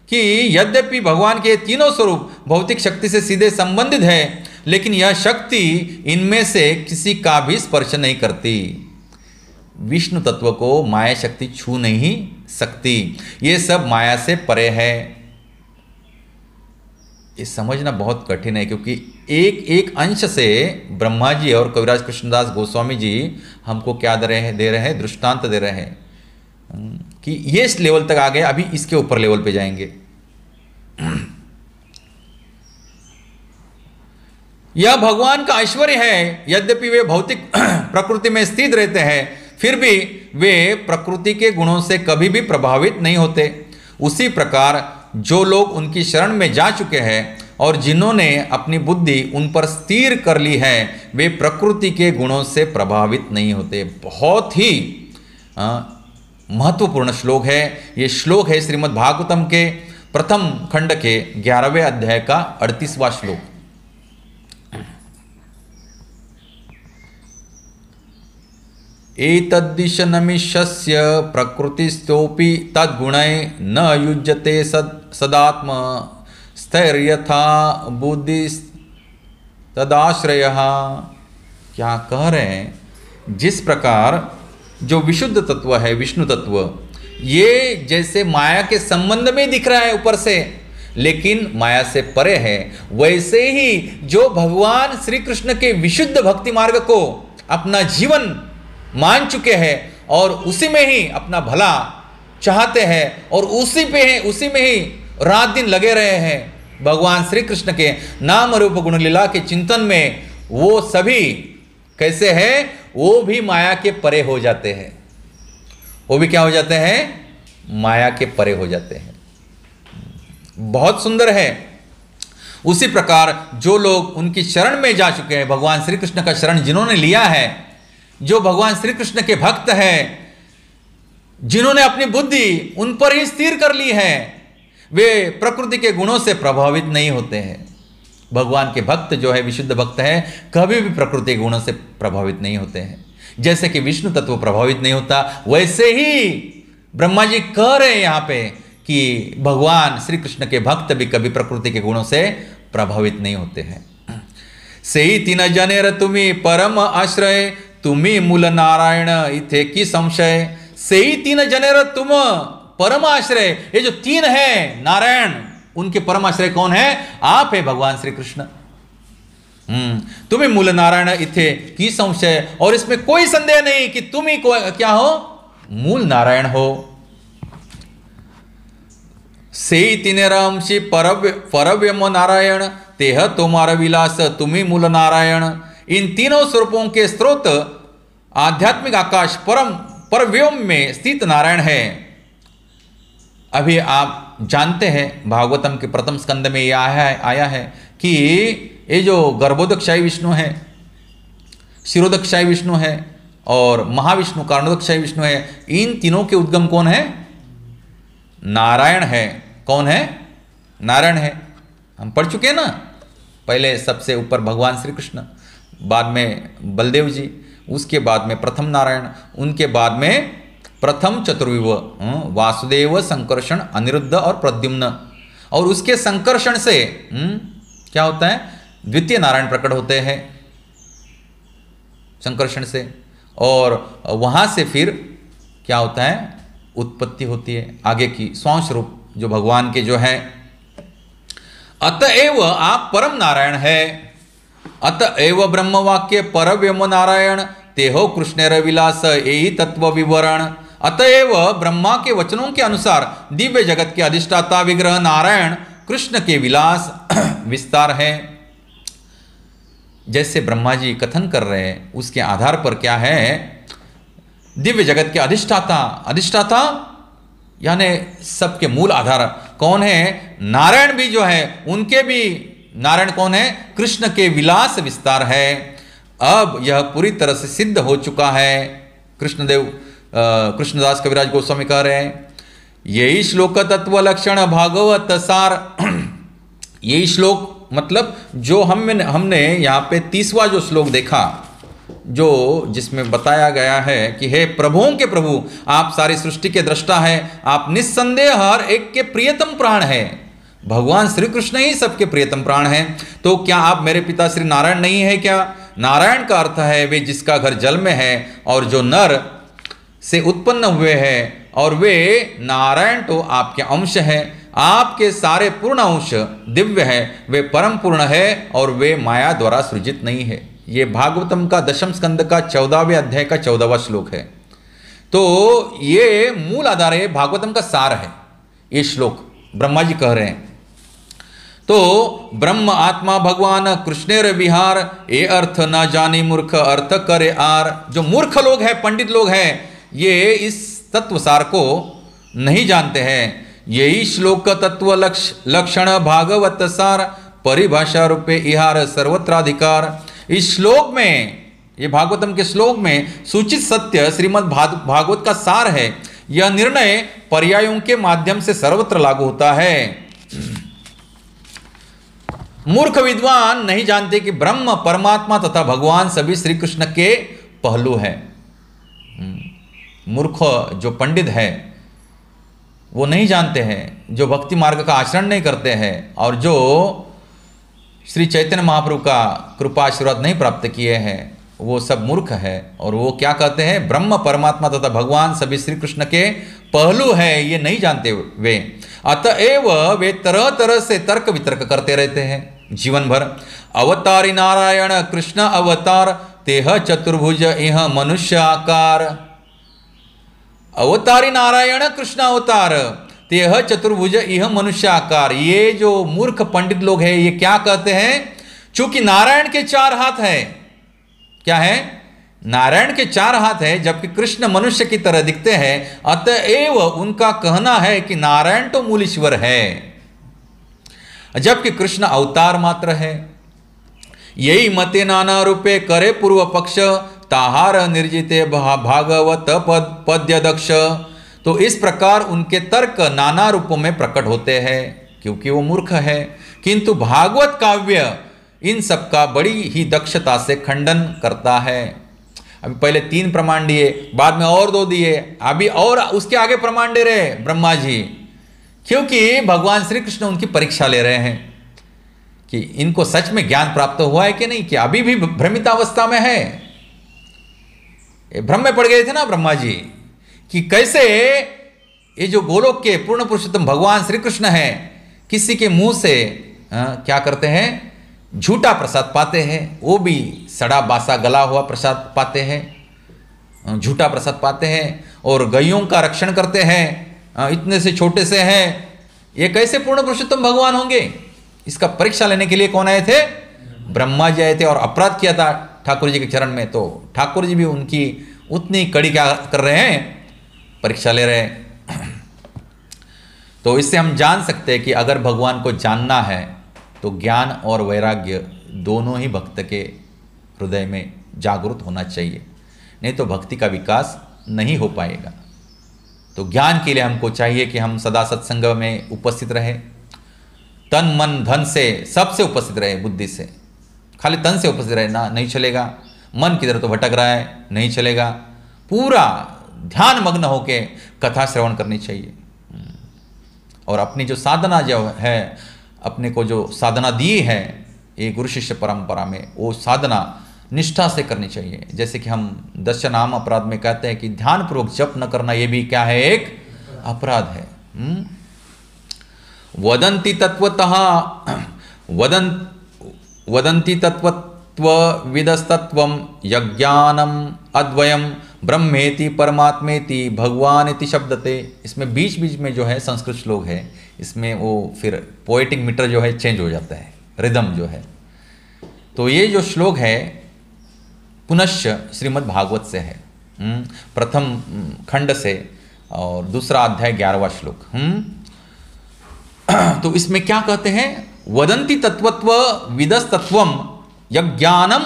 कि यद्यपि भगवान के तीनों स्वरूप भौतिक शक्ति से सीधे संबंधित है, लेकिन यह शक्ति इनमें से किसी का भी स्पर्श नहीं करती। विष्णु तत्व को माया शक्ति छू नहीं सकती, ये सब माया से परे है। ये समझना बहुत कठिन है, क्योंकि एक एक अंश से ब्रह्मा जी और कविराज कृष्णदास गोस्वामी जी हमको क्या दे रहे हैं? दृष्टांत दे रहे हैं कि ये इस लेवल तक आ गए, अभी इसके ऊपर लेवल पे जाएंगे। यह भगवान का ऐश्वर्य है। यद्यपि वे भौतिक प्रकृति में स्थित रहते हैं, फिर भी वे प्रकृति के गुणों से कभी भी प्रभावित नहीं होते। उसी प्रकार जो लोग उनकी शरण में जा चुके हैं और जिन्होंने अपनी बुद्धि उन पर स्थिर कर ली है, वे प्रकृति के गुणों से प्रभावित नहीं होते। बहुत ही महत्वपूर्ण श्लोक है ये। श्लोक है श्रीमद् भागवतम के प्रथम खंड के 11वें अध्याय का 38वां श्लोक। एतद्दिश नमिष्यस्य प्रकृतिस्तोपि तद्गुणै न युज्यते सदात्म स्थैर्यथा बुद्धि तदाश्रयः। क्या कह रहे हैं? जिस प्रकार जो विशुद्ध तत्व है, विष्णु तत्व, ये जैसे माया के संबंध में दिख रहा है ऊपर से, लेकिन माया से परे है, वैसे ही जो भगवान श्री कृष्ण के विशुद्ध भक्ति मार्ग को अपना जीवन मान चुके हैं और उसी में ही अपना भला चाहते हैं और उसी में ही रात दिन लगे रहे हैं, भगवान श्री कृष्ण के नाम रूप गुण लीला के चिंतन में, वो सभी कैसे हैं? वो भी माया के परे हो जाते हैं। वो भी क्या हो जाते हैं? माया के परे हो जाते हैं। बहुत सुंदर है। उसी प्रकार जो लोग उनकी शरण में जा चुके हैं, भगवान श्री कृष्ण का शरण जिन्होंने लिया है, जो भगवान श्री कृष्ण के भक्त हैं, जिन्होंने अपनी बुद्धि उन पर ही स्थिर कर ली है, वे प्रकृति के गुणों से प्रभावित नहीं होते हैं। भगवान के भक्त जो है, विशुद्ध भक्त है, कभी भी प्रकृति के गुणों से प्रभावित नहीं होते हैं। जैसे कि विष्णु तत्व प्रभावित नहीं होता, वैसे ही ब्रह्मा जी कह रहे हैं यहाँ पे कि भगवान श्री कृष्ण के भक्त भी कभी प्रकृति के गुणों से प्रभावित नहीं होते हैं। सेई तीन जनेर तुम्ही परम आश्रय, तुम्ही मूल नारायण इथे की संशय। सेई तीन जनेर तुम परम आश्रय, ये जो तीन है नारायण, उनके परम आश्रय कौन है? आप है भगवान श्री कृष्ण। तुम्हें मूल नारायण इथे की संशय, और इसमें कोई संदेह नहीं कि तुम ही क्या हो? मूल नारायण हो। से तिनेरांशी परव्यम नारायण, तेह तुम्हारा विलास तुम्ही मूल नारायण। इन तीनों स्वरूपों के स्रोत आध्यात्मिक आकाश परव्योम में स्थित नारायण है। अभी आप जानते हैं भागवतम के प्रथम स्कंद में यह आया है कि ये जो गर्भोदकशाही विष्णु है, शिरोदकशाही विष्णु है और महाविष्णु कारणोदकशाही विष्णु है, इन तीनों के उद्गम कौन है? नारायण है। कौन है? नारायण है। हम पढ़ चुके हैं ना, पहले सबसे ऊपर भगवान श्री कृष्ण, बाद में बलदेव जी, उसके बाद में प्रथम नारायण, उनके बाद में प्रथम चतुर्विव वासुदेव, संकर्षण, अनिरुद्ध और प्रद्युम्न, और उसके संकर्षण से क्या होता है, द्वितीय नारायण प्रकट होते हैं संकर्षण से, और वहां से फिर क्या होता है, उत्पत्ति होती है आगे की स्वांश रूप जो भगवान के जो है। अतएव आप परम नारायण है, अतएव ब्रह्म वाक्य परव्यम नारायण तेहो कृष्णेर विलास यही तत्व विवरण। अतएव ब्रह्मा के वचनों के अनुसार दिव्य जगत के अधिष्ठाता विग्रह नारायण कृष्ण के विलास विस्तार है। जैसे ब्रह्मा जी कथन कर रहे हैं उसके आधार पर क्या है, दिव्य जगत के अधिष्ठाता, अधिष्ठाता यानी सबके मूल आधार कौन है, नारायण भी जो है उनके भी नारायण कौन है, कृष्ण के विलास विस्तार है। अब यह पूरी तरह से सिद्ध हो चुका है। कृष्णदेव कृष्णदास कविराज गोस्वामी कह रहे हैं, यही श्लोक तत्व लक्षण भागवत सार। यही श्लोक मतलब जो हमने यहाँ पे 30वां जो श्लोक देखा, जो जिसमें बताया गया है कि हे प्रभुओं के प्रभु, आप सारी सृष्टि के दृष्टा है, आप निस्संदेह हर एक के प्रियतम प्राण है। भगवान श्री कृष्ण ही सबके प्रियतम प्राण हैं। तो क्या आप मेरे पिता श्री नारायण नहीं है क्या? नारायण का अर्थ है वे जिसका घर जल में है और जो नर से उत्पन्न हुए हैं, और वे नारायण तो आपके अंश हैं। आपके सारे पूर्ण अंश दिव्य है, वे परम पूर्ण है और वे माया द्वारा सृजित नहीं है। ये भागवतम का 10वें स्कंद का 14वें अध्याय का 14वां श्लोक है। तो ये मूल आधार है, भागवतम का सार है ये श्लोक, ब्रह्मा जी कह रहे हैं। तो ब्रह्म आत्मा भगवान कृष्णेर विहार, ये अर्थ न जानी मूर्ख अर्थ करे आर। जो मूर्ख लोग हैं, पंडित लोग हैं, ये इस तत्व सार को नहीं जानते हैं। यही श्लोक तत्व लक्षण भागवत सार, परिभाषा रूपे इहार सर्वत्राधिकार। इस श्लोक में, ये भागवतम के श्लोक में सूचित सत्य श्रीमद् भागवत का सार है। यह निर्णय पर्यायों के माध्यम से सर्वत्र लागू होता है। मूर्ख विद्वान नहीं जानते कि ब्रह्म परमात्मा तथा भगवान सभी श्री कृष्ण के पहलू है। मूर्ख जो पंडित है वो नहीं जानते हैं, जो भक्ति मार्ग का आचरण नहीं करते हैं और जो श्री चैतन्य महाप्रभु का कृपा आशीर्वाद नहीं प्राप्त किए हैं, वो सब मूर्ख है। और वो क्या कहते हैं, ब्रह्म परमात्मा तथा भगवान सभी श्री कृष्ण के पहलू है, ये नहीं जानते वे। अतएव वे तरह तरह से तर्क वितर्क करते रहते हैं जीवन भर। अवतारी नारायण कृष्ण अवतार, तेह चतुर्भुज यह मनुष्य आकार। अवतारी नारायण कृष्ण अवतार, तेह चतुर्भुज यह मनुष्य आकार। ये जो मूर्ख पंडित लोग हैं ये क्या कहते हैं, चूंकि नारायण के 4 हाथ है, क्या है, नारायण के 4 हाथ है, जबकि कृष्ण मनुष्य की तरह दिखते हैं, अतएव उनका कहना है कि नारायण तो मूल ईश्वर है, जबकि कृष्ण अवतार मात्र है। यही मते नाना रूपे करे पूर्व पक्ष, ताहार निर्जिते भागवत पद्य दक्ष। तो इस प्रकार उनके तर्क नाना रूपों में प्रकट होते हैं क्योंकि वो मूर्ख है, किंतु भागवत काव्य इन सब का बड़ी ही दक्षता से खंडन करता है। अभी पहले 3 प्रमाण दिए, बाद में और 2 दिए, अभी और उसके आगे प्रमाण दे रहे ब्रह्मा जी, क्योंकि भगवान श्री कृष्ण उनकी परीक्षा ले रहे हैं कि इनको सच में ज्ञान प्राप्त हुआ है कि नहीं, कि अभी भी भ्रमितावस्था में है। भ्रम में पड़ गए थे ना ब्रह्मा जी कि कैसे ये जो गोलोक के पूर्ण पुरुषोत्तम भगवान श्री कृष्ण है, किसी के मुंह से क्या करते हैं, झूठा प्रसाद पाते हैं, वो भी सड़ा बासा गला हुआ प्रसाद पाते हैं, झूठा प्रसाद पाते हैं, और गायों का रक्षण करते हैं, इतने से छोटे से हैं, ये कैसे पूर्ण पुरुषोत्तम भगवान होंगे? इसका परीक्षा लेने के लिए कौन आए थे? ब्रह्मा जी आए थे और अपराध किया था ठाकुर जी के चरण में। तो ठाकुर जी भी उनकी उतनी कड़ी क्या कर रहे हैं, परीक्षा ले रहे हैं। तो इससे हम जान सकते हैं कि अगर भगवान को जानना है तो ज्ञान और वैराग्य दोनों ही भक्त के हृदय में जागृत होना चाहिए, नहीं तो भक्ति का विकास नहीं हो पाएगा। तो ज्ञान के लिए हमको चाहिए कि हम सदा सत्संग में उपस्थित रहे, तन मन धन से सबसे उपस्थित रहे, बुद्धि से। खाली तन से उपस्थित रहे ना नहीं चलेगा, मन किधर तो भटक रहा है नहीं चलेगा, पूरा ध्यान मग्न होके कथा श्रवण करनी चाहिए। और अपनी जो साधना जो है अपने को जो साधना दी है ये गुरु शिष्य परंपरा में, वो साधना निष्ठा से करनी चाहिए। जैसे कि हम दशनाम अपराध में कहते हैं कि ध्यानपूर्वक जप न करना, ये भी क्या है, एक अपराध है। वदन्ति तत्वतः वदन्ति तत्वविदस्तत्वं यज्ञानम अद्वयम ब्रह्मेति परमात्मेति भगवान इति शब्दते। इसमें बीच बीच में जो है संस्कृत श्लोक है, इसमें वो फिर पोएटिक मीटर जो है चेंज हो जाता है, रिदम जो है। तो ये जो श्लोक है पुनश्च श्रीमद् भागवत से है, प्रथम खंड से, और दूसरा अध्याय 11वां श्लोक। तो इसमें क्या कहते हैं, वदन्ति तत्वत्व विदस्तत्वम यज्ञानम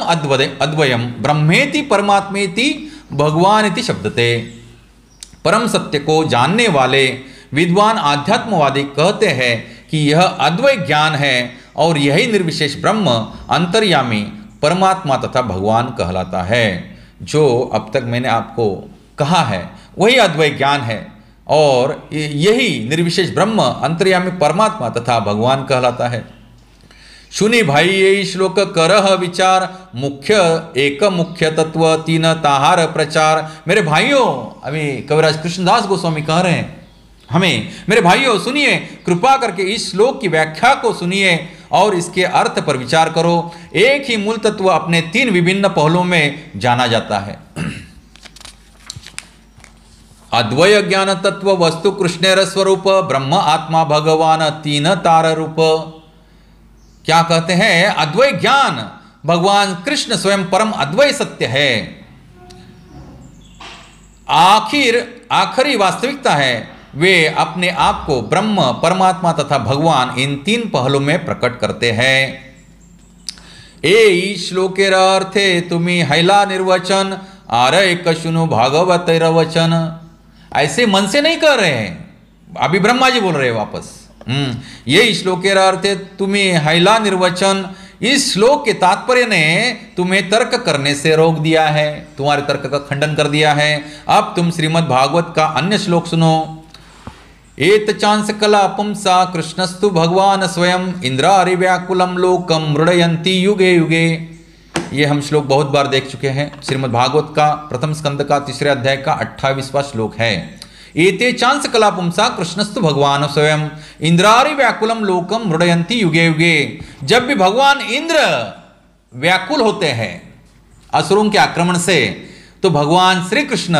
अद्वयम ब्रह्मेति परमात्मेति भगवान इति शब्दते। परम सत्य को जानने वाले विद्वान आध्यात्मवादी कहते हैं कि यह अद्वय ज्ञान है और यही निर्विशेष ब्रह्म अंतर्यामी परमात्मा तथा भगवान कहलाता है। जो अब तक मैंने आपको कहा है वही अद्वय ज्ञान है और यही निर्विशेष ब्रह्म अंतर्यामी परमात्मा तथा भगवान कहलाता है। सुनी भाई ये श्लोक करह विचार मुख्य एक मुख्य तत्व तीन ताहार प्रचार। मेरे भाइयों, अभी कविराज कृष्णदास गोस्वामी कह रहे हैं हमें, मेरे भाइयों सुनिए, कृपा करके इस श्लोक की व्याख्या को सुनिए और इसके अर्थ पर विचार करो। एक ही मूल तत्व अपने 3 विभिन्न पहलुओं में जाना जाता है। अद्वय ज्ञान तत्व वस्तु कृष्णेर स्वरूप ब्रह्म आत्मा भगवान 3 तार रूप। क्या कहते हैं, अद्वय ज्ञान भगवान कृष्ण स्वयं परम अद्वय सत्य है, आखिरी वास्तविकता है। वे अपने आप को ब्रह्म परमात्मा तथा भगवान इन 3 पहलुओं में प्रकट करते हैं। ए श्लोकेर अर्थे तुम्ही हैला निर्वचन आरय कशुनु भागवत वचन। ऐसे मन से नहीं कर रहे हैं, अभी ब्रह्मा जी बोल रहे हैं वापस। ये श्लोकेर अर्थे तुम्ही हैला निर्वचन, इस श्लोक के तात्पर्य ने तुम्हें तर्क करने से रोक दिया है, तुम्हारे तर्क का खंडन कर दिया है। अब तुम श्रीमद् भागवत का अन्य श्लोक सुनो। एत चांस कला पुंसा कृष्णस्तु भगवान स्वयं इंद्रारि व्याकुलम लोकम मृडयंती युगे युगे। ये हम श्लोक बहुत बार देख चुके हैं। श्रीमद् भागवत का प्रथम स्कंद का 3 अध्याय का 28वां श्लोक है। एते चांस कला पुंसा कृष्णस्तु भगवान स्वयं इंद्रारि व्याकुलम लोकम मृडयंती युगे युगे। जब भी भगवान इंद्र व्याकुल होते हैं असुरों के आक्रमण से, तो भगवान श्री कृष्ण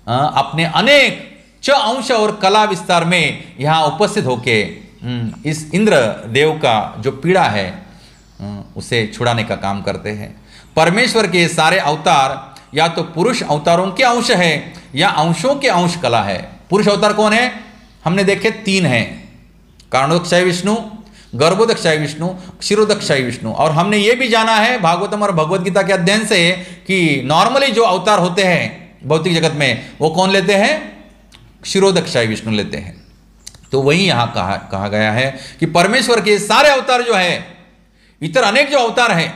अपने अनेक अंश और कला विस्तार में यहाँ उपस्थित होके इस इंद्र देव का जो पीड़ा है उसे छुड़ाने का काम करते हैं। परमेश्वर के सारे अवतार या तो पुरुष अवतारों के अंश है या अंशों के अंश कला है। पुरुष अवतार कौन है, हमने देखे 3 हैं, कारणोदकशाही विष्णु, गर्भोदकशाही विष्णु, क्षीरोदकशाही विष्णु। और हमने ये भी जाना है भागवतम और भगवद गीता के अध्ययन से कि नॉर्मली जो अवतार होते हैं भौतिक जगत में वो कौन लेते हैं, क्षीरोदकशाही विष्णु लेते हैं। तो वही यहाँ कहा गया है कि परमेश्वर के सारे अवतार जो है, इतर अनेक जो अवतार हैं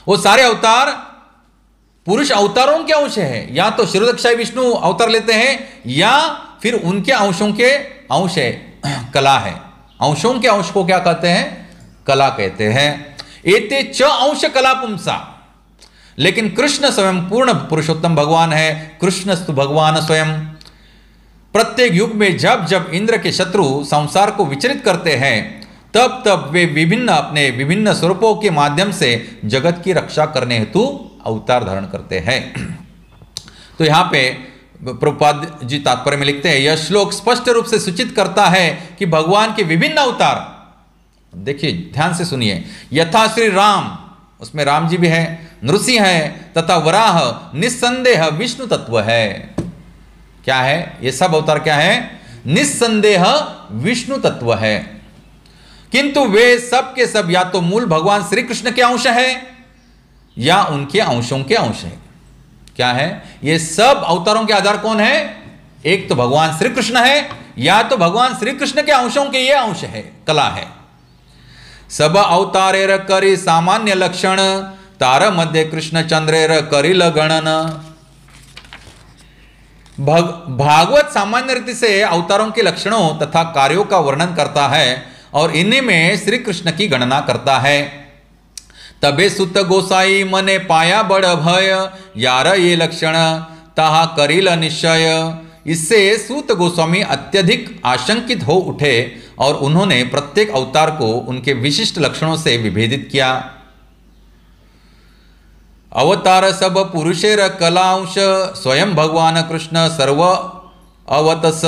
वो सारे अवतार पुरुष अवतारों के अंश है। या तो क्षीरोदकशाही विष्णु अवतार लेते हैं या फिर उनके अंशों के अंश है, कला है। अंशों के अंश को क्या कहते हैं, कला कहते हैं। एते च अंश कला पुंसा। लेकिन कृष्ण स्वयं पूर्ण पुरुषोत्तम भगवान है, कृष्णस्तु भगवान स्वयं। प्रत्येक युग में जब जब इंद्र के शत्रु संसार को विचलित करते हैं तब तब वे अपने विभिन्न स्वरूपों के माध्यम से जगत की रक्षा करने हेतु अवतार धारण करते हैं। तो यहाँ पे प्रभुपाद जी तात्पर्य में लिखते हैं, यह श्लोक स्पष्ट रूप से सूचित करता है कि भगवान के विभिन्न अवतार, देखिए ध्यान से सुनिए, यथा श्री राम, उसमें राम जी भी है, नृसिंह है तथा वराह निस्संदेह विष्णु तत्व है। क्या है, ये सब अवतार क्या है, निस्संदेह विष्णु तत्व है। किंतु वे सब के सब या तो मूल भगवान श्री कृष्ण के अंश है या उनके अंशों के अंश है। क्या है, ये सब अवतारों के आधार कौन है, एक तो भगवान श्री कृष्ण है या तो भगवान श्री कृष्ण के अंशों के ये अंश है, कला है। सब अवतारेर करी सामान्य लक्षण तार मध्य कृष्ण चंद्रेर करी लगणन। भागवत सामान्य रीति से अवतारों के लक्षणों तथा कार्यों का वर्णन करता है और इन्हीं में श्री कृष्ण की गणना करता है। तबे सुत गोसाई मने पाया बड़ भय, यार ये लक्षण ताहा करिल निश्चय। इससे सूत गोस्वामी अत्यधिक आशंकित हो उठे और उन्होंने प्रत्येक अवतार को उनके विशिष्ट लक्षणों से विभेदित किया। अवतार सब पुरुषेर कलांश, स्वयं भगवान कृष्ण सर्व अवतस।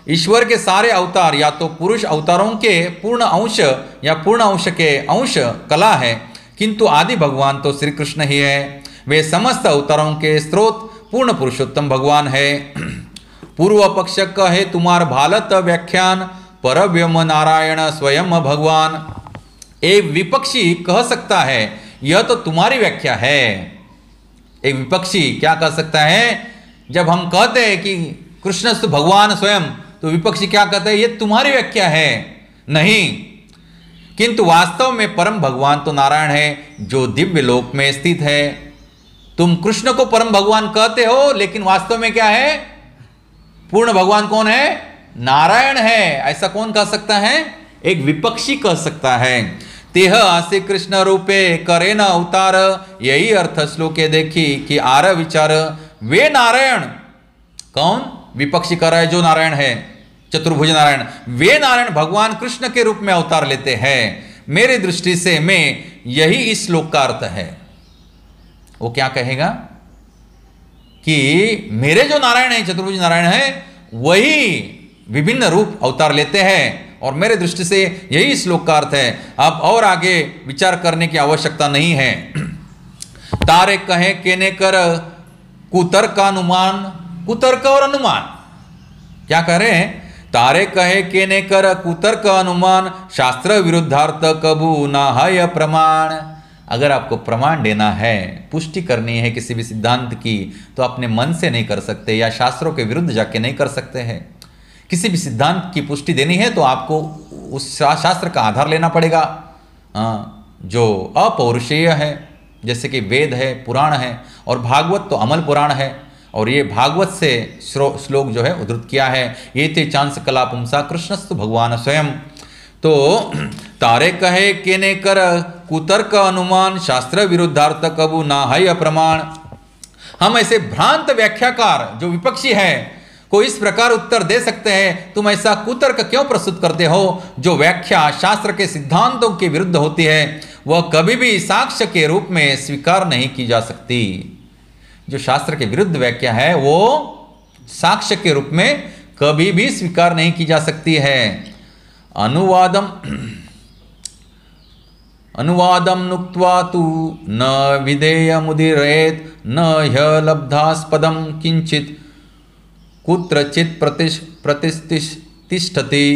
ईश्वर के सारे अवतार या तो पुरुष अवतारों के पूर्ण अंश या पूर्ण अंश के अंश कला है, किंतु आदि भगवान तो श्री कृष्ण ही है। वे समस्त अवतारों के स्रोत पूर्ण पुरुषोत्तम भगवान है। पूर्व पक्ष कहे तुम्हार भालत व्याख्यान, परव्यम नारायण स्वयं भगवान। एक विपक्षी कह सकता है यह तो तुम्हारी व्याख्या है। एक विपक्षी क्या कह सकता है? जब हम कहते हैं कि कृष्ण तो भगवान स्वयं, तो विपक्षी क्या कहते हैं? ये तुम्हारी व्याख्या है। नहीं, किंतु वास्तव में परम भगवान तो नारायण है, जो दिव्य लोक में स्थित है। तुम कृष्ण को परम भगवान कहते हो, लेकिन वास्तव में क्या है? पूर्ण भगवान कौन है? नारायण है। ऐसा कौन कह सकता है? एक विपक्षी कह सकता है। तेह आसे कृष्ण रूपे करे न अवतार, यही अर्थ श्लोके देखी कि आर विचार। वे नारायण, कौन? विपक्षी कह रहा है जो नारायण है, चतुर्भुज नारायण। वे नारायण भगवान कृष्ण के रूप में अवतार लेते हैं। मेरी दृष्टि से में यही इस श्लोक का अर्थ है। वो क्या कहेगा कि मेरे जो नारायण है, चतुर्भुज नारायण है, वही विभिन्न रूप अवतार लेते हैं, और मेरे दृष्टि से यही श्लोक का अर्थ है। अब और आगे विचार करने की आवश्यकता नहीं है। तारे कहे केने कर कुतर्क अनुमान, कुतर्क और अनुमान क्या कह रहे हैं? तारे कहे केने कर कुतर्क अनुमान, शास्त्र विरुद्धार्थ कबू ना है प्रमाण। अगर आपको प्रमाण देना है, पुष्टि करनी है किसी भी सिद्धांत की, तो अपने मन से नहीं कर सकते या शास्त्रों के विरुद्ध जाके नहीं कर सकते हैं। किसी भी सिद्धांत की पुष्टि देनी है तो आपको उस शास्त्र का आधार लेना पड़ेगा, जो अपौरुषेय है, जैसे कि वेद है, पुराण है, और भागवत तो अमल पुराण है। और ये भागवत से श्लोक जो है उद्धृत किया है, ये ते चांस कला पुंसा कृष्णस्तु भगवान स्वयं। तो तारे कहे केने कर कुतर्क अनुमान, शास्त्र विरुद्धार्थ कबू ना है प्रमाण। हम ऐसे भ्रांत व्याख्याकार जो विपक्षी है को इस प्रकार उत्तर दे सकते हैं, तुम ऐसा कुतर्क क्यों प्रस्तुत करते हो? जो व्याख्या शास्त्र के सिद्धांतों के विरुद्ध होती है, वह कभी भी साक्ष्य के रूप में स्वीकार नहीं की जा सकती। जो शास्त्र के विरुद्ध व्याख्या है वो साक्ष्य के रूप में कभी भी स्वीकार नहीं की जा सकती है। अनुवादम नुक्त्वा तु न विधेयमुदीरयेत्, न ह्यलब्धास्पदं किंचित कुत्रचित प्रतिष्ठति।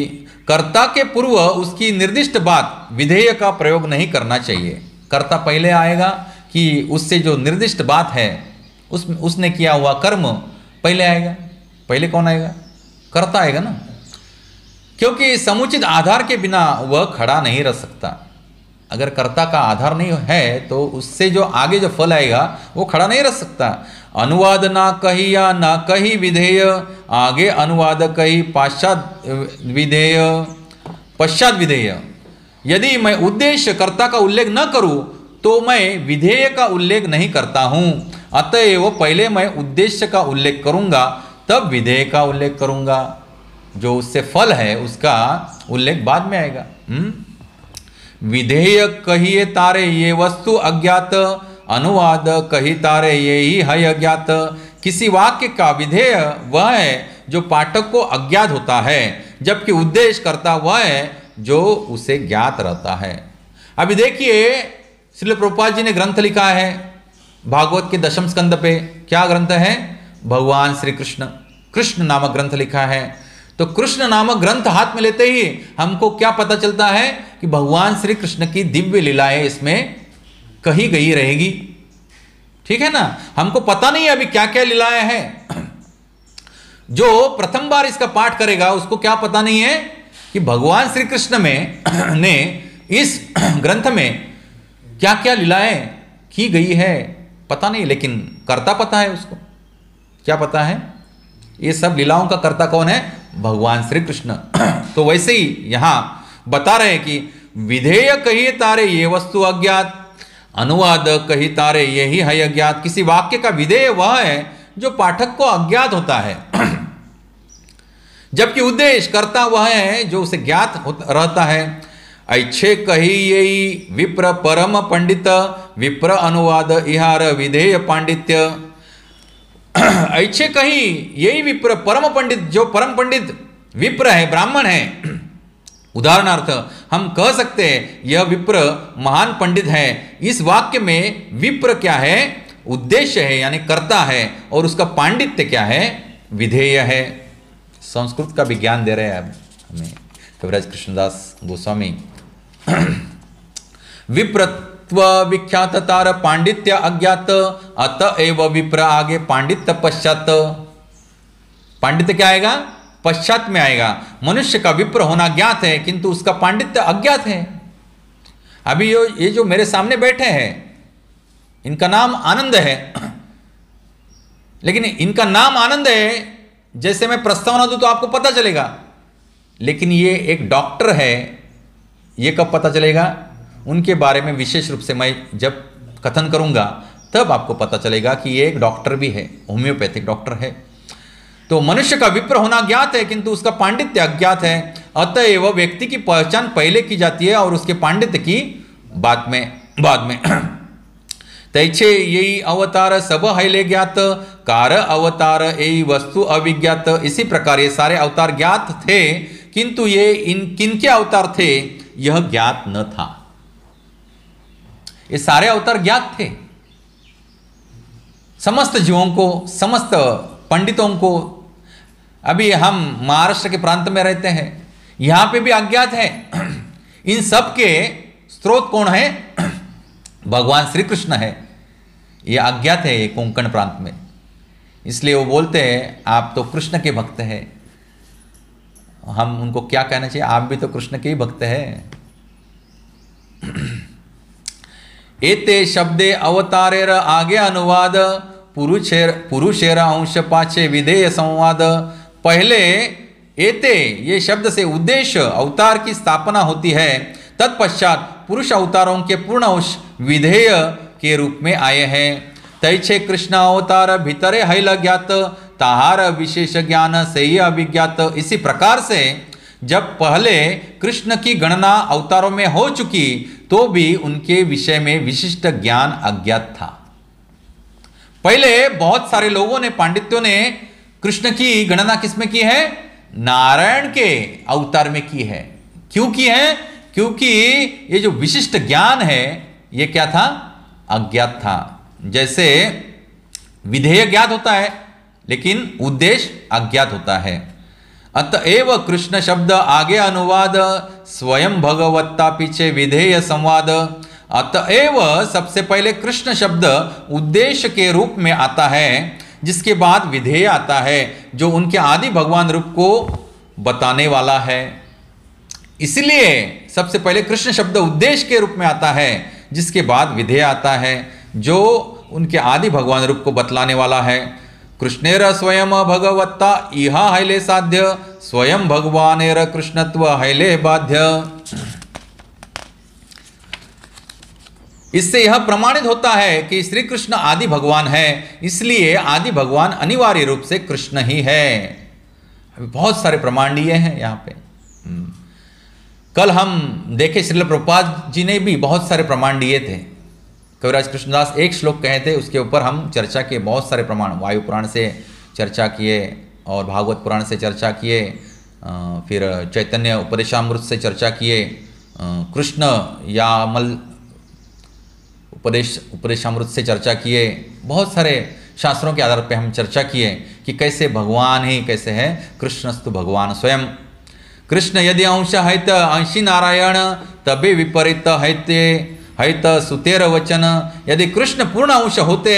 कर्ता के पूर्व उसकी निर्दिष्ट बात विधेय का प्रयोग नहीं करना चाहिए। कर्ता पहले आएगा कि उससे जो निर्दिष्ट बात है, उसने किया हुआ कर्म पहले आएगा। पहले कौन आएगा? कर्ता आएगा ना, क्योंकि समुचित आधार के बिना वह खड़ा नहीं रह सकता। अगर कर्ता का आधार नहीं है तो उससे जो आगे जो फल आएगा वो खड़ा नहीं रह सकता। अनुवाद ना कही या ना कही विधेय, आगे अनुवाद कही पश्चात विधेय। यदि मैं उद्देश्य कर्ता का उल्लेख न करूं तो मैं विधेय का उल्लेख नहीं करता हूं। अतएव पहले मैं उद्देश्य का उल्लेख करूंगा, तब विधेय का उल्लेख करूंगा। जो उससे फल है उसका उल्लेख बाद में आएगा। विधेय कहिए तारे ये वस्तु अज्ञात, अनुवाद कही तारे ये ही है अज्ञात। किसी वाक्य का विधेय वह है जो पाठक को अज्ञात होता है, जबकि उद्देश्य करता वह है जो उसे ज्ञात रहता है। अभी देखिए, श्रील प्रभुपाद जी ने ग्रंथ लिखा है भागवत के 10वें स्कंद पे। क्या ग्रंथ है? भगवान श्री कृष्ण, कृष्ण नामक ग्रंथ लिखा है। तो कृष्ण नामक ग्रंथ हाथ में लेते ही हमको क्या पता चलता है कि भगवान श्री कृष्ण की दिव्य लीलाएं इसमें कही गई रहेगी। ठीक है ना? हमको पता नहीं अभी क्या क्या लीलाएं हैं। जो प्रथम बार इसका पाठ करेगा उसको क्या पता नहीं है कि भगवान श्री कृष्ण में ने इस ग्रंथ में क्या क्या लीलाएं की गई है, पता नहीं। लेकिन कर्ता पता है उसको। क्या पता है? ये सब लीलाओं का कर्ता कौन है? भगवान श्री कृष्ण। तो वैसे ही यहां बता रहे कि विधेय कहिए तारे ये वस्तु अज्ञात, अनुवाद कही तारे यही है अज्ञात। किसी वाक्य का विधेय वह है जो पाठक को अज्ञात होता है, जबकि उद्देश्य करता वह है जो उसे ज्ञात रहता है। ऐच्छे कही यही विप्र परम पंडित, विप्र अनुवाद इहार विधेय पांडित्य। ऐच्छे कही यही विप्र परम पंडित, जो परम पंडित विप्र है, ब्राह्मण है। उदाहरणार्थ हम कह सकते हैं यह विप्र महान पंडित है। इस वाक्य में विप्र क्या है? उद्देश्य है यानी कर्ता है, और उसका पांडित्य क्या है? विधेय है। संस्कृत का विज्ञान दे रहे हैं अब हमें कविराज कृष्णदास गोस्वामी। विप्रत्व विख्यात तार पांडित्य अज्ञात, अतएव विप्र आगे पांडित्य पश्चात। पांडित्य क्या आएगा? पश्चात में आएगा। मनुष्य का विप्र होना ज्ञात है किंतु उसका पांडित्य अज्ञात है। अभी ये जो मेरे सामने बैठे हैं इनका नाम आनंद है, लेकिन इनका नाम आनंद है जैसे मैं प्रस्तावना दूं तो आपको पता चलेगा, लेकिन ये एक डॉक्टर है, ये कब पता चलेगा? उनके बारे में विशेष रूप से मैं जब कथन करूंगा तब आपको पता चलेगा कि ये एक डॉक्टर भी है, होम्योपैथिक डॉक्टर है। तो मनुष्य का विप्र होना ज्ञात है किंतु उसका पांडित्य अज्ञात है। अतएव व्यक्ति की पहचान पहले की जाती है और उसके पांडित्य की बाद में। तैछे यही अवतार सब हैले ज्ञात, कार अवतार यही वस्तु अविज्ञात। इसी प्रकार ये सारे अवतार ज्ञात थे किंतु ये किनके अवतार थे यह ज्ञात न था। ये सारे अवतार ज्ञात थे समस्त जीवों को, समस्त पंडितों को। अभी हम महाराष्ट्र के प्रांत में रहते हैं, यहां पे भी अज्ञात है। इन सब के स्रोत कौन है? भगवान श्री कृष्ण है। ये अज्ञात है ये कोंकण प्रांत में, इसलिए वो बोलते हैं आप तो कृष्ण के भक्त हैं। हम उनको क्या कहना चाहिए? आप भी तो कृष्ण के ही भक्त हैं। एते शब्दे अवतारेर आगे अनुवाद, पुरुषेर अंश पाछे विधेय संवाद। पहले एते ये शब्द से उद्देश्य अवतार की स्थापना होती है, तत्पश्चात पुरुष अवतारों के पूर्ण अंश विधेय के रूप में आए हैं। तैछे कृष्ण अवतार भीतरे हैल ज्ञात, ताहार विशेष ज्ञान से ही अभिज्ञात। इसी प्रकार से जब पहले कृष्ण की गणना अवतारों में हो चुकी तो भी उनके विषय में विशिष्ट ज्ञान अज्ञात था। पहले बहुत सारे लोगों ने, पांडित्यों ने कृष्ण की गणना किसमें की है? नारायण के अवतार में की है। क्यों की है? क्योंकि ये जो विशिष्ट ज्ञान है ये क्या था? अज्ञात था। जैसे विधेय ज्ञात होता है लेकिन उद्देश्य अज्ञात होता है। अतएव कृष्ण शब्द आगे अनुवाद, स्वयं भगवत्ता पीछे विधेय संवाद। अतएव सबसे पहले कृष्ण शब्द उद्देश्य के रूप में आता है, जिसके बाद विधेय आता है जो उनके आदि भगवान रूप को बताने वाला है। इसलिए सबसे पहले कृष्ण शब्द उद्देश्य के रूप में आता है, जिसके बाद विधेय आता है जो उनके आदि भगवान रूप को बतलाने वाला है। कृष्णेर स्वयं भगवत्ता इहा हैले साध्य, स्वयं भगवानेर कृष्णत्व हैले बाध्य। इससे यह प्रमाणित होता है कि श्री कृष्ण आदि भगवान है, इसलिए आदि भगवान अनिवार्य रूप से कृष्ण ही है। बहुत सारे प्रमाण दिए हैं यहाँ पे। कल हम देखे श्रील प्रभुपाद जी ने भी बहुत सारे प्रमाण दिए थे। कविराज कृष्णदास एक श्लोक कहे थे, उसके ऊपर हम चर्चा किए। बहुत सारे प्रमाण वायु पुराण से चर्चा किए और भागवत पुराण से चर्चा किए, फिर चैतन्य उपदेशामृत से चर्चा किए, कृष्ण यामल उपदेशामृत से चर्चा किए। बहुत सारे शास्त्रों के आधार पर हम चर्चा किए कि कैसे भगवान ही कैसे है, कृष्णस्तु भगवान स्वयं। कृष्ण यदि अंश हैत अंशी नारायण, तबे विपरीत हैत सुतेर वचन। यदि कृष्ण पूर्ण अंश होते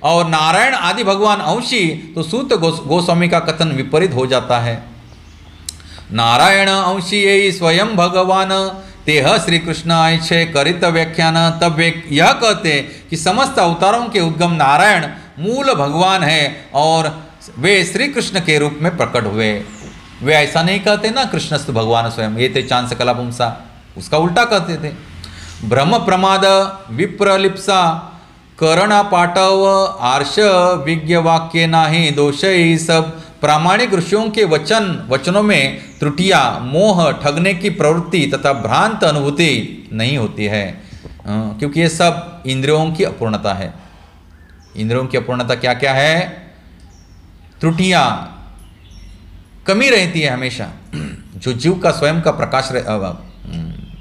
और नारायण आदि भगवान अंशी तो सूत गोस्वामी का कथन विपरीत हो जाता है। नारायण अंशी यही स्वयं भगवान, तेह श्री कृष्ण ऐच्छे करित व्याख्यान। तब वे यह कहते कि समस्त अवतारों के उद्गम नारायण मूल भगवान है और वे श्री कृष्ण के रूप में प्रकट हुए। वे ऐसा नहीं कहते ना, कृष्णस्तु भगवान स्वयं ये ते चांस कला पुंसा, उसका उल्टा कहते थे। ब्रह्म प्रमाद विप्रलिप्सा करणा पाटव आर्ष विज्ञ वाक्य नाही दोष, ये सब प्रामाणिक ऋषियों के वचनों में त्रुटियां, मोह, ठगने की प्रवृत्ति तथा भ्रांत अनुभूति नहीं होती है, क्योंकि ये सब इंद्रियों की अपूर्णता है। इंद्रियों की अपूर्णता क्या क्या है? त्रुटियां, कमी रहती है हमेशा। जो जीव का स्वयं का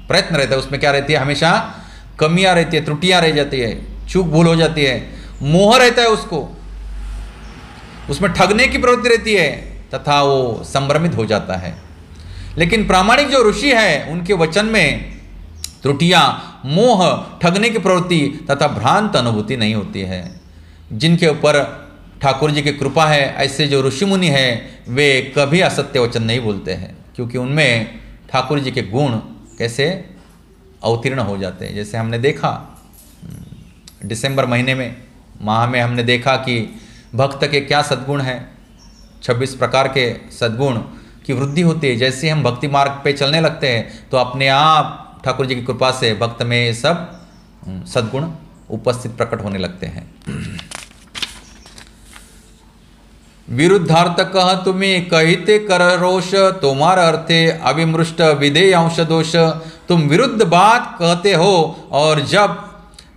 प्रयत्न रहता है उसमें क्या रहती है? हमेशा कमियां रहती है, त्रुटियां रह जाती है, चूक भूल हो जाती है, मोह रहता है उसको, उसमें ठगने की प्रवृत्ति रहती है तथा वो संभ्रमित हो जाता है। लेकिन प्रामाणिक जो ऋषि है उनके वचन में त्रुटियां, मोह, ठगने की प्रवृत्ति तथा भ्रांत अनुभूति नहीं होती है। जिनके ऊपर ठाकुर जी की कृपा है, ऐसे जो ऋषि मुनि हैं वे कभी असत्य वचन नहीं बोलते हैं, क्योंकि उनमें ठाकुर जी के गुण कैसे अवतीर्ण हो जाते हैं। जैसे हमने देखा दिसंबर महीने में माह में हमने देखा कि भक्त के क्या सद्गुण हैं, 26 प्रकार के सद्गुण की वृद्धि होती है। जैसे हम भक्ति मार्ग पे चलने लगते हैं तो अपने आप ठाकुर जी की कृपा से भक्त में ये सब सद्गुण उपस्थित प्रकट होने लगते हैं। विरुद्धार्थ कह तुम्हें कहते कर रोष, तुम्हारा अर्थे अविमृष्ट विधेय अंश दोष। तुम विरुद्ध बात कहते हो और जब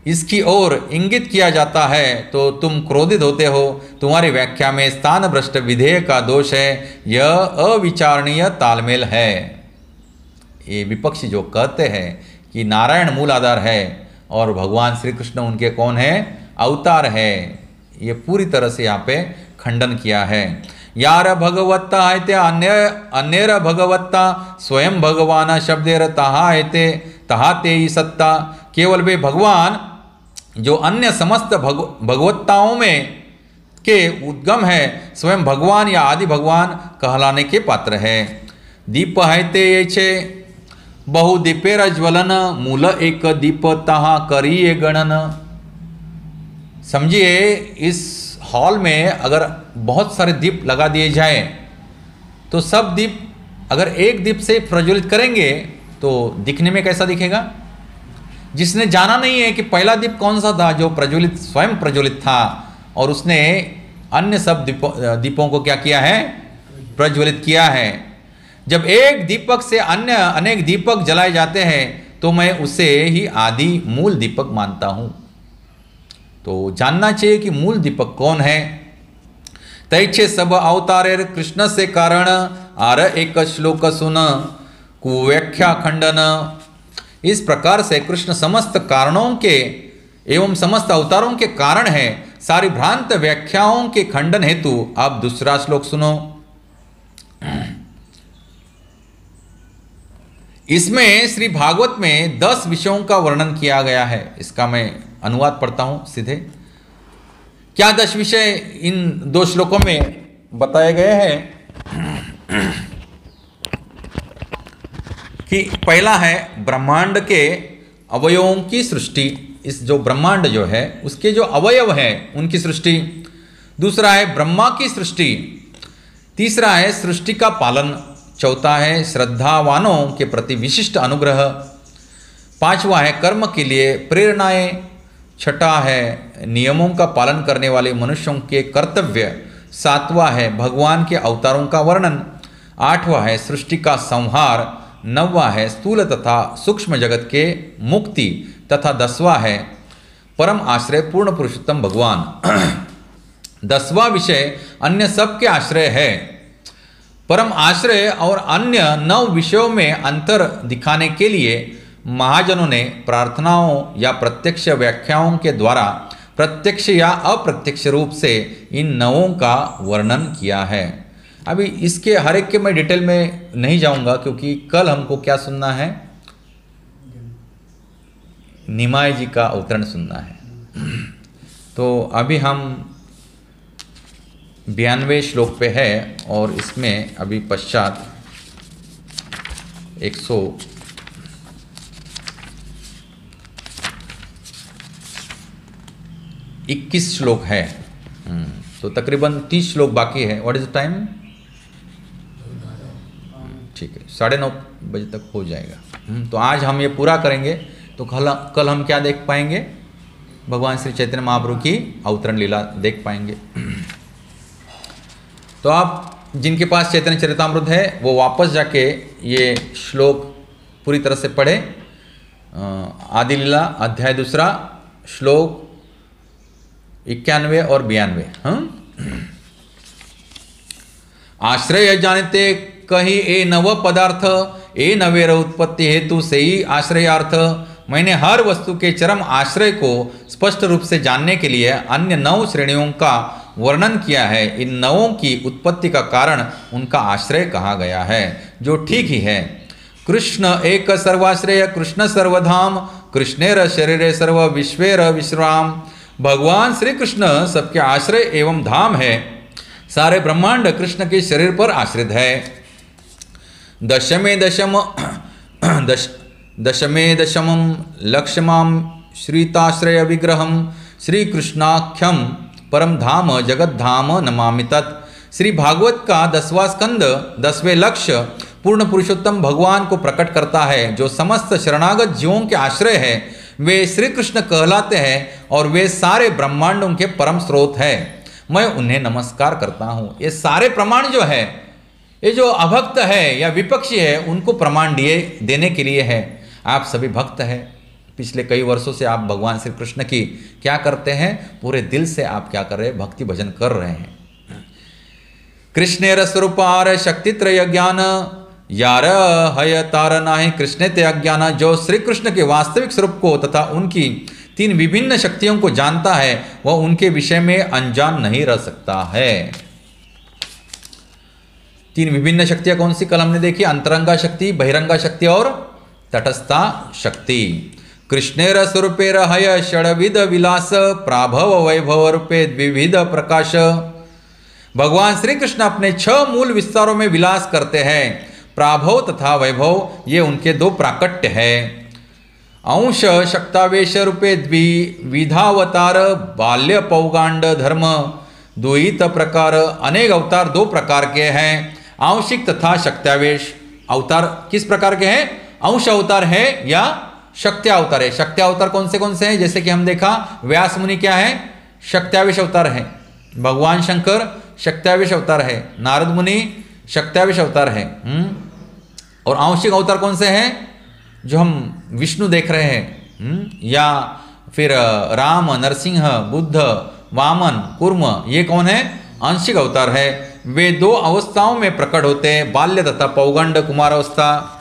इसकी ओर इंगित किया जाता है तो तुम क्रोधित होते हो। तुम्हारी व्याख्या में स्थान भ्रष्ट विधेय का दोष है, यह अविचारणीय तालमेल है। ये विपक्षी जो कहते हैं कि नारायण मूल आधार है और भगवान श्री कृष्ण उनके कौन है? अवतार है, ये पूरी तरह से यहाँ पे खंडन किया है। यार भगवत्ता है अन्यर भगवत्ता स्वयं भगवान शब्देर तहा है तहा ते ही सत्ता। केवल वे भगवान जो अन्य समस्त भगवत्ताओं में के उद्गम है, स्वयं भगवान या आदि भगवान कहलाने के पात्र है। दीप है ते ये बहु दीपेर ज्वलन, मूल एक दीप तहा करिए गणन। समझिए इस हॉल में अगर बहुत सारे दीप लगा दिए जाएं तो सब दीप अगर एक दीप से प्रज्वलित करेंगे तो दिखने में कैसा दिखेगा? जिसने जाना नहीं है कि पहला दीप कौन सा था जो प्रज्वलित स्वयं प्रज्वलित था और उसने अन्य सब दीपों को क्या किया है? प्रज्वलित किया है। जब एक दीपक से अन्य अनेक दीपक जलाए जाते हैं तो मैं उसे ही आदि मूल दीपक मानता हूं। तो जानना चाहिए कि मूल दीपक कौन है। तैच्छे सब अवतारे कृष्ण से कारण, आर एक श्लोक सुन कुव्याख्या खंडन। इस प्रकार से कृष्ण समस्त कारणों के एवं समस्त अवतारों के कारण है। सारी भ्रांत व्याख्याओं के खंडन हेतु आप दूसरा श्लोक सुनो। इसमें श्री भागवत में 10 विषयों का वर्णन किया गया है। इसका मैं अनुवाद पढ़ता हूं सीधे। क्या 10 विषय इन 2 श्लोकों में बताए गए हैं कि पहला है ब्रह्मांड के अवयवों की सृष्टि। इस जो ब्रह्मांड जो है उसके जो अवयव है उनकी सृष्टि। दूसरा है ब्रह्मा की सृष्टि। तीसरा है सृष्टि का पालन। चौथा है श्रद्धावानों के प्रति विशिष्ट अनुग्रह। पांचवा है कर्म के लिए प्रेरणाएं। छठा है नियमों का पालन करने वाले मनुष्यों के कर्तव्य। सातवां है भगवान के अवतारों का वर्णन। आठवां है सृष्टि का संहार। नौवां है स्थूल तथा सूक्ष्म जगत के मुक्ति तथा 10वां है परम आश्रय पूर्ण पुरुषोत्तम भगवान। 10वां विषय अन्य सबके आश्रय है। परम आश्रय और अन्य 9 विषयों में अंतर दिखाने के लिए महाजनों ने प्रार्थनाओं या प्रत्यक्ष व्याख्याओं के द्वारा प्रत्यक्ष या अप्रत्यक्ष रूप से इन 9 का वर्णन किया है। अभी इसके हर एक के मैं डिटेल में नहीं जाऊंगा क्योंकि कल हमको क्या सुनना है? निमाय जी का अवतरण सुनना है। तो अभी हम 92वें श्लोक पे है और इसमें अभी पश्चात 121 श्लोक है। तो तकरीबन 30 श्लोक बाकी है। What is the time? ठीक है, 9:30 बजे तक हो जाएगा। तो आज हम ये पूरा करेंगे, तो कल हम क्या देख पाएंगे? भगवान श्री चैतन्य महाप्रभु की अवतरण लीला देख पाएंगे। तो आप जिनके पास चैतन्य चरितामृत है वो वापस जाके ये श्लोक पूरी तरह से पढ़े। आदि लीला अध्याय 2 श्लोक 91 और 92। आश्रय जानते कही ए नव पदार्थ, ए नवेर उत्पत्ति हेतु से ही आश्रयार्थ। मैंने हर वस्तु के चरम आश्रय को स्पष्ट रूप से जानने के लिए अन्य 9 श्रेणियों का वर्णन किया है। इन 9 की उत्पत्ति का कारण उनका आश्रय कहा गया है, जो ठीक ही है। कृष्ण एक सर्वाश्रय, कृष्ण सर्वधाम, कृष्णेर शरीरे सर्व विश्वेर विश्राम। भगवान श्री कृष्ण सबके आश्रय एवं धाम है। सारे ब्रह्मांड कृष्ण के शरीर पर आश्रित है। दशमे दशमं लक्ष्यमां श्रीताश्रय विग्रहम श्री कृष्णाख्यम परम धाम जगत धाम नमामि तत्। श्री भागवत का 10वां स्कंद 10वें लक्ष्य पूर्ण पुरुषोत्तम भगवान को प्रकट करता है, जो समस्त शरणागत जीवों के आश्रय है। वे श्री कृष्ण कहलाते हैं और वे सारे ब्रह्मांडों के परम स्रोत है। मैं उन्हें नमस्कार करता हूँ। ये सारे प्रमाण जो है, ये जो अभक्त है या विपक्षी है, उनको प्रमाण देने के लिए है। आप सभी भक्त हैं, पिछले कई वर्षों से आप भगवान श्री कृष्ण की क्या करते हैं? पूरे दिल से आप क्या कर रहे हैं? भक्ति भजन कर रहे हैं। कृष्णेर स्वरूपार शक्ति त्रय ज्ञान, यार हय तार नाहि कृष्ण ते अज्ञान। जो श्री कृष्ण के वास्तविक स्वरूप को तथा उनकी 3 विभिन्न शक्तियों को जानता है, वह उनके विषय में अनजान नहीं रह सकता है। 3 विभिन्न शक्तियां कौन सी? कल हमने देखी, अंतरंगा शक्ति, बहिरंगा शक्ति और तटस्था शक्ति। कृष्णेर स्वरूपेर हय षड्विध विलास, प्राभव वैभव रूपे द्विविध प्रकाश। भगवान श्री कृष्ण अपने 6 मूल विस्तारों में विलास करते हैं। प्राभव तथा वैभव ये उनके 2 प्राकट्य है। अंश शक्तावेश रूपे द्विविधावतार, बाल्य पौगांड धर्म द्वैत प्रकार। अनेक अवतार 2 प्रकार के हैं, आंशिक तथा शक्त्यावेश। अवतार किस प्रकार के हैं? अंश अवतार है या शक्त्या अवतार है। शक्त्या अवतार कौन से हैं? जैसे कि हम देखा, व्यास मुनि क्या है? शक्त्यावेश अवतार है। भगवान शंकर शक्त्यावेश अवतार है। नारद मुनि शक्त्यावेश अवतार है। और आंशिक अवतार कौन से हैं? जो हम विष्णु देख रहे हैं, या फिर राम, नरसिंह, बुद्ध, वामन, कुर्म, ये कौन है? आंशिक अवतार है। वे 2 अवस्थाओं में प्रकट होते हैं, बाल्य तथा पौगंड कुमार अवस्था।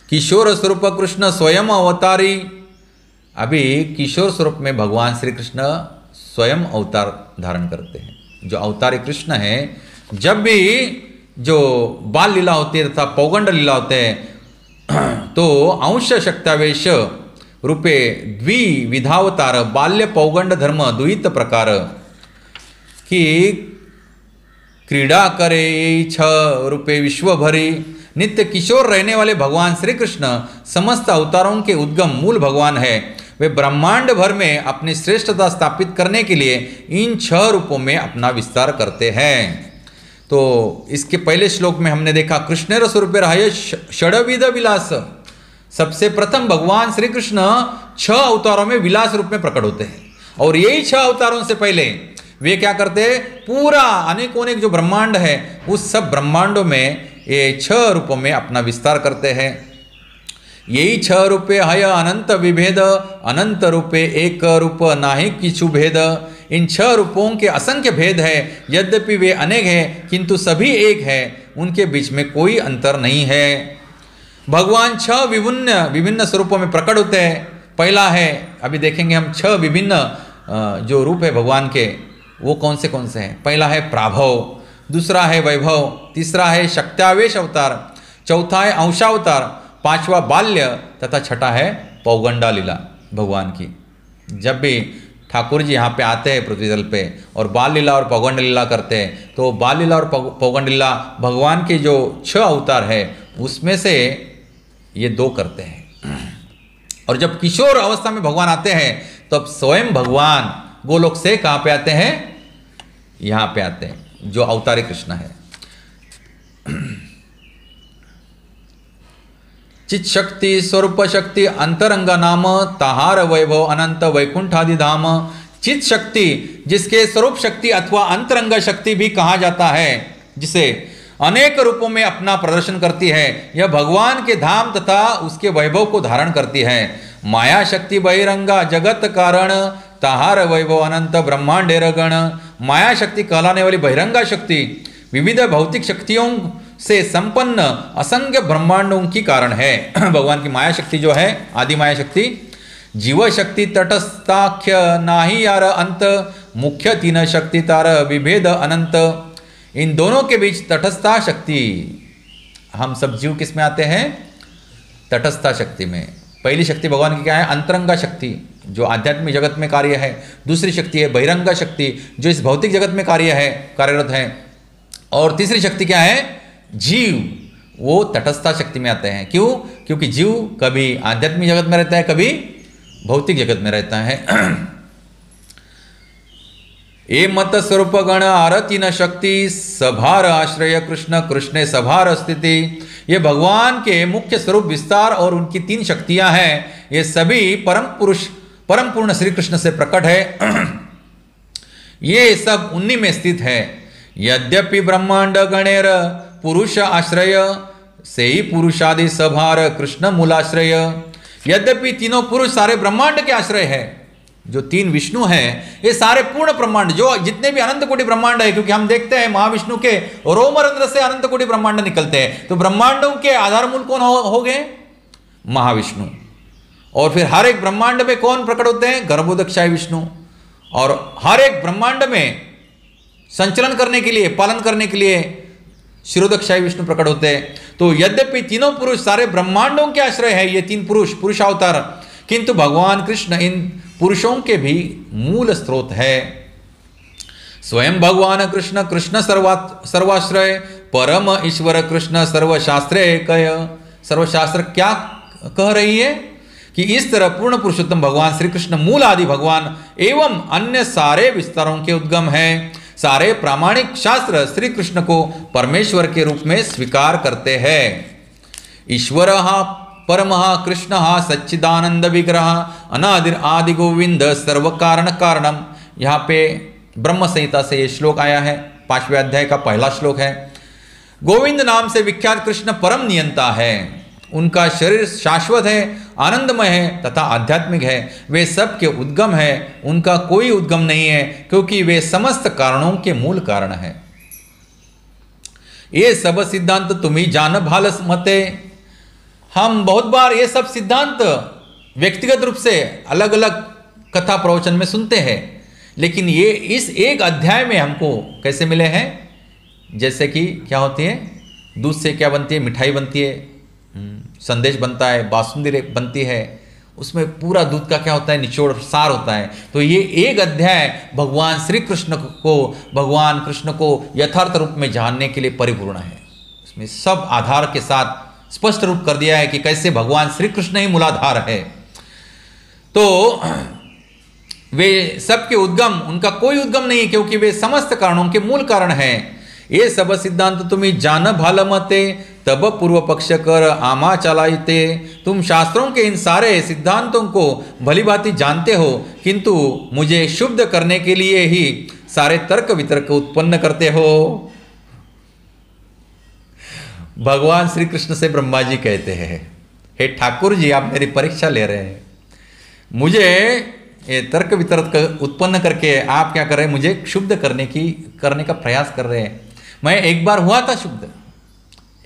किशोर स्वरूप कृष्ण स्वयं अवतारी। अभी किशोर स्वरूप में भगवान श्री कृष्ण स्वयं अवतार धारण करते हैं। जो अवतारी कृष्ण है, जब भी जो बाल लीला होती है तथा पौगंड लीला होते हैं, तो अंश शक्त्यावेश रूपे द्विविधावतार, बाल्य पौगंड धर्म द्वैत प्रकार की क्रीड़ा करे 6 रूपे विश्व भरी। नित्य किशोर रहने वाले भगवान श्री कृष्ण समस्त अवतारों के उद्गम मूल भगवान है। वे ब्रह्मांड भर में अपनी श्रेष्ठता स्थापित करने के लिए इन 6 रूपों में अपना विस्तार करते हैं। तो इसके पहले श्लोक में हमने देखा, कृष्णेर स्वरूपे रहाय षड्विध विलास। सबसे प्रथम भगवान श्री कृष्ण 6 अवतारों में विलास रूप में प्रकट होते हैं, और यही 6 अवतारों से पहले वे क्या करते हैं? पूरा अनेक जो ब्रह्मांड है, उस सब ब्रह्मांडों में ये 6 रूपों में अपना विस्तार करते हैं। यही 6 रूपे हय अनंत विभेद, अनंत रूपे एक रूप नाहि किछु भेद। इन 6 रूपों के असंख्य भेद है, यद्यपि वे अनेक हैं किंतु सभी एक है, उनके बीच में कोई अंतर नहीं है। भगवान 6 विभिन्न स्वरूपों में प्रकट होते हैं। पहला है, अभी देखेंगे हम 6 विभिन्न जो रूप है भगवान के, वो कौन से हैं? पहला है प्राभव, दूसरा है वैभव, तीसरा है शक्त्यावेश अवतार, चौथा है अंशावतार, 5वां बाल्य तथा 6ठा है पौगंडा लीला भगवान की। जब भी ठाकुर जी यहाँ पे आते हैं पृथ्वी तल पे और बाल लीला और पौगंड लीला करते हैं, तो बाल लीला और पौगंड लीला भगवान के जो 6 अवतार है उसमें से ये 2 करते हैं। और जब किशोर अवस्था में भगवान आते हैं, तब स्वयं भगवान गोलोक से कहाँ पे आते हैं? यहाँ पे आते हैं, जो अवतारी कृष्ण है। चित शक्ति स्वरूप शक्ति अंतरंग नाम ताहार वैभव अनंत वैकुंठादि धाम। चित शक्ति जिसके स्वरूप शक्ति अथवा अंतरंग शक्ति भी कहा जाता है, जिसे अनेक रूपों में अपना प्रदर्शन करती है, यह भगवान के धाम तथा उसके वैभव को धारण करती है। माया शक्ति बहिरंगा जगत कारण ताहार वैभव अनंत ब्रह्मांडेर गण। माया शक्ति कहलाने वाली बहिरंगा शक्ति विविध भौतिक शक्तियों से संपन्न असंख्य ब्रह्मांडों की कारण है। भगवान की माया शक्ति जो है, आदि माया शक्ति, जीव शक्ति तटस्थाख्य नाही यार अंत, मुख्य तीन शक्ति तार विभेद अनंत। इन दोनों के बीच तटस्था शक्ति, हम सब जीव किस में आते हैं? तटस्था शक्ति में। पहली शक्ति भगवान की क्या है? अंतरंगा शक्ति, जो आध्यात्मिक जगत में कार्य है। दूसरी शक्ति है बहिरंगा शक्ति, जो इस भौतिक जगत में कार्यरत है। और तीसरी शक्ति क्या है? जीव, वो तटस्था शक्ति में आते हैं। क्यों? क्योंकि जीव कभी आध्यात्मिक जगत में रहता है, कभी भौतिक जगत में रहता है। ए मत स्वरूप गण आरती न शक्ति, सभार आश्रय कृष्ण कृष्ण सभार स्थिति। ये भगवान के मुख्य स्वरूप विस्तार और उनकी तीन शक्तियां हैं। ये सभी परम पुरुष परम पूर्ण श्री कृष्ण से प्रकट है। ये सब उन्हीं में स्थित है। यद्यपि ब्रह्मांड गणेर पुरुष आश्रय, से ही पुरुषादि सभार कृष्ण मूलाश्रय। यद्यपि तीनों पुरुष सारे ब्रह्मांड के आश्रय है। जो तीन विष्णु हैं, ये सारे पूर्ण ब्रह्मांड, जो जितने भी अनंत कोटि ब्रह्मांड है, क्योंकि हम देखते हैं महाविष्णु के रोमरंध्र से अनंत कोटि ब्रह्मांड निकलते हैं। तो ब्रह्मांडों के आधारमूल कौन हो गए? महाविष्णु। और फिर हर एक ब्रह्मांड में कौन प्रकट होते हैं? गर्भोदक्षाय विष्णु। और हर एक ब्रह्मांड में संचलन करने के लिए, पालन करने के लिए शिरोदक्षाय विष्णु प्रकट होते हैं। तो यद्यपि तीनों पुरुष सारे ब्रह्मांडों के आश्रय है, ये तीन पुरुषावतार, किंतु भगवान कृष्ण इन पुरुषों के भी मूल स्रोत है। स्वयं भगवान कृष्ण कृष्ण सर्वाश्रय, परम ईश्वर कृष्ण सर्वशास्त्रे कय। सर्वशास्त्र क्या कह रही है? कि इस तरह पूर्ण पुरुषोत्तम भगवान श्री कृष्ण मूल आदि भगवान एवं अन्य सारे विस्तारों के उद्गम हैं। सारे प्रामाणिक शास्त्र श्री कृष्ण को परमेश्वर के रूप में स्वीकार करते हैं। ईश्वर परमः कृष्ण सच्चिदानंद विग्रह, अनादिर आदि गोविंद सर्व कारण कारणम। यहाँ पे ब्रह्म संहिता से ये श्लोक आया है, 5वें अध्याय का पहला श्लोक है। गोविंद नाम से विख्यात कृष्ण परम नियंता है। उनका शरीर शाश्वत है, आनंदमय है तथा आध्यात्मिक है। वे सब के उद्गम है, उनका कोई उद्गम नहीं है, क्योंकि वे समस्त कारणों के मूल कारण है। ये सब सिद्धांत तुम्ही जान भालस मते। हम बहुत बार ये सब सिद्धांत व्यक्तिगत रूप से अलग अलग कथा प्रवचन में सुनते हैं, लेकिन ये इस एक अध्याय में हमको कैसे मिले हैं? जैसे कि क्या होती है? दूध से क्या बनती है? मिठाई बनती है, संदेश बनता है, बासुंदी बनती है। उसमें पूरा दूध का क्या होता है? निचोड़ सार होता है। तो ये एक अध्याय भगवान श्री कृष्ण को, भगवान कृष्ण को यथार्थ रूप में जानने के लिए परिपूर्ण है। इसमें सब आधार के साथ स्पष्ट रूप कर दिया है कि कैसे भगवान श्री कृष्ण ही मूलाधार है। तो वे सबके उद्गम, उनका कोई उद्गम नहीं, क्योंकि वे समस्त कारणों के मूल कारण हैं। ये सब सिद्धांत तुम्हें जान भाल मते, तब पूर्व पक्ष कर आमा चलाइते। तुम शास्त्रों के इन सारे सिद्धांतों को भली भांति जानते हो, किंतु मुझे शुद्ध करने के लिए ही सारे तर्क वितर्क उत्पन्न करते हो। भगवान श्री कृष्ण से ब्रह्मा जी कहते हैं, हे ठाकुर जी, आप मेरी परीक्षा ले रहे हैं। मुझे ये तर्क वितर्क उत्पन्न करके आप क्या कर रहे हैं? मुझे शुद्ध करने का प्रयास कर रहे हैं। मैं एक बार हुआ था शुद्ध,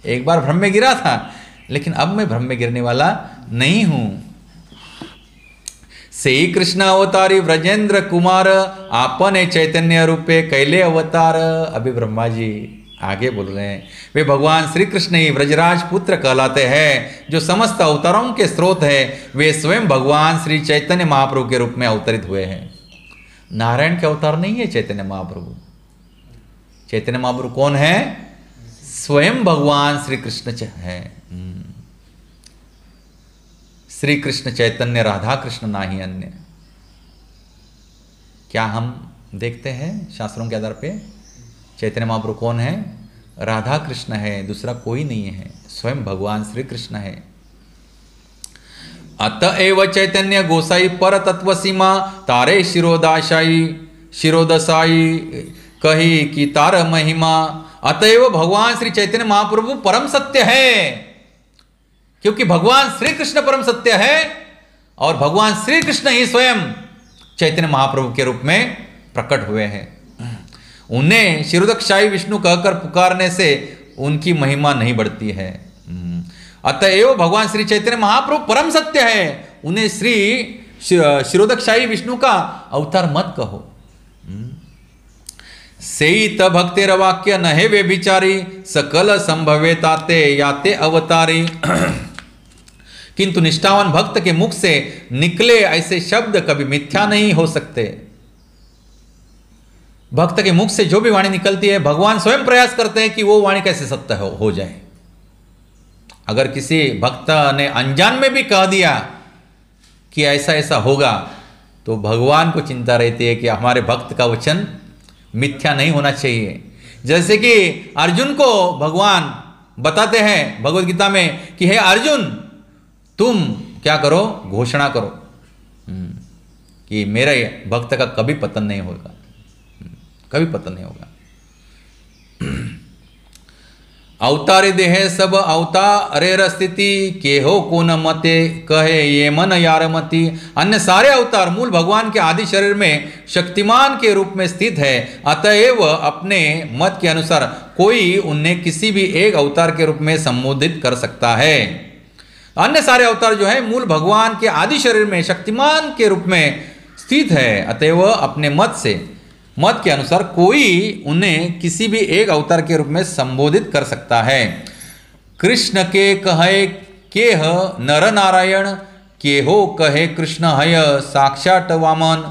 एक बार भ्रम में गिरा था, लेकिन अब मैं भ्रम में गिरने वाला नहीं हूं। से कृष्ण अवतारी व्रजेंद्र कुमार, आपने चैतन्य रूपे कैले अवतार। अभी ब्रह्मा जी आगे बोल रहे हैं, वे भगवान श्री कृष्ण ही व्रजराज पुत्र कहलाते हैं, जो समस्त अवतारों के स्रोत है। वे स्वयं भगवान श्री चैतन्य महाप्रभु के रूप में अवतरित हुए हैं। नारायण के अवतार नहीं है चैतन्य महाप्रभु। चैतन्य महाप्रभु कौन है? स्वयं भगवान श्री कृष्ण है। श्री कृष्ण चैतन्य राधा कृष्ण नाही अन्य। क्या हम देखते हैं शास्त्रों के आधार पे? चैतन्य महाप्रभु कौन है? राधा कृष्ण है, दूसरा कोई नहीं है, स्वयं भगवान श्री कृष्ण है। अतएव चैतन्य गोसाई पर तत्व सीमा तारे शिरोदशाई कही कि तार महिमा। अतएव भगवान श्री चैतन्य महाप्रभु परम सत्य है, क्योंकि भगवान श्री कृष्ण परम सत्य है और भगवान श्री कृष्ण ही स्वयं चैतन्य महाप्रभु के रूप में प्रकट हुए हैं। उन्हें शिरोदशाई विष्णु कहकर पुकारने से उनकी महिमा नहीं बढ़ती है। अतएव भगवान श्री चैतन्य महाप्रभु परम सत्य है, उन्हें श्री शिरोदशाई विष्णु का अवतार मत कहो। सेत भक्तेर वाक्य नहे वे बिचारी सकल संभवे ताते याते अवतारी। किंतु निष्ठावान भक्त के मुख से निकले ऐसे शब्द कभी मिथ्या नहीं हो सकते। भक्त के मुख से जो भी वाणी निकलती है, भगवान स्वयं प्रयास करते हैं कि वो वाणी कैसे सत्य हो जाए। अगर किसी भक्त ने अनजान में भी कह दिया कि ऐसा ऐसा होगा, तो भगवान को चिंता रहती है कि हमारे भक्त का वचन मिथ्या नहीं होना चाहिए। जैसे कि अर्जुन को भगवान बताते हैं भगवत गीता में कि हे अर्जुन, तुम क्या करो, घोषणा करो कि मेरे भक्त का कभी पतन नहीं होगा, कभी पतन नहीं होगा। अवतारे देहे सब अवतारेर स्थिति केहो को न मते कहे ये मन यार मति। अन्य सारे अवतार मूल भगवान के आदि शरीर में शक्तिमान के रूप में स्थित है। अतएव अपने मत के अनुसार कोई उन्हें किसी भी एक अवतार के रूप में संबोधित कर सकता है। अन्य सारे अवतार जो है मूल भगवान के आदि शरीर में शक्तिमान के रूप में स्थित है। अतएव अपने मत के अनुसार कोई उन्हें किसी भी एक अवतार के रूप में संबोधित कर सकता है। कृष्ण के कहे केह नर नारायण, केहो कहे कृष्ण हय साक्षात वामन।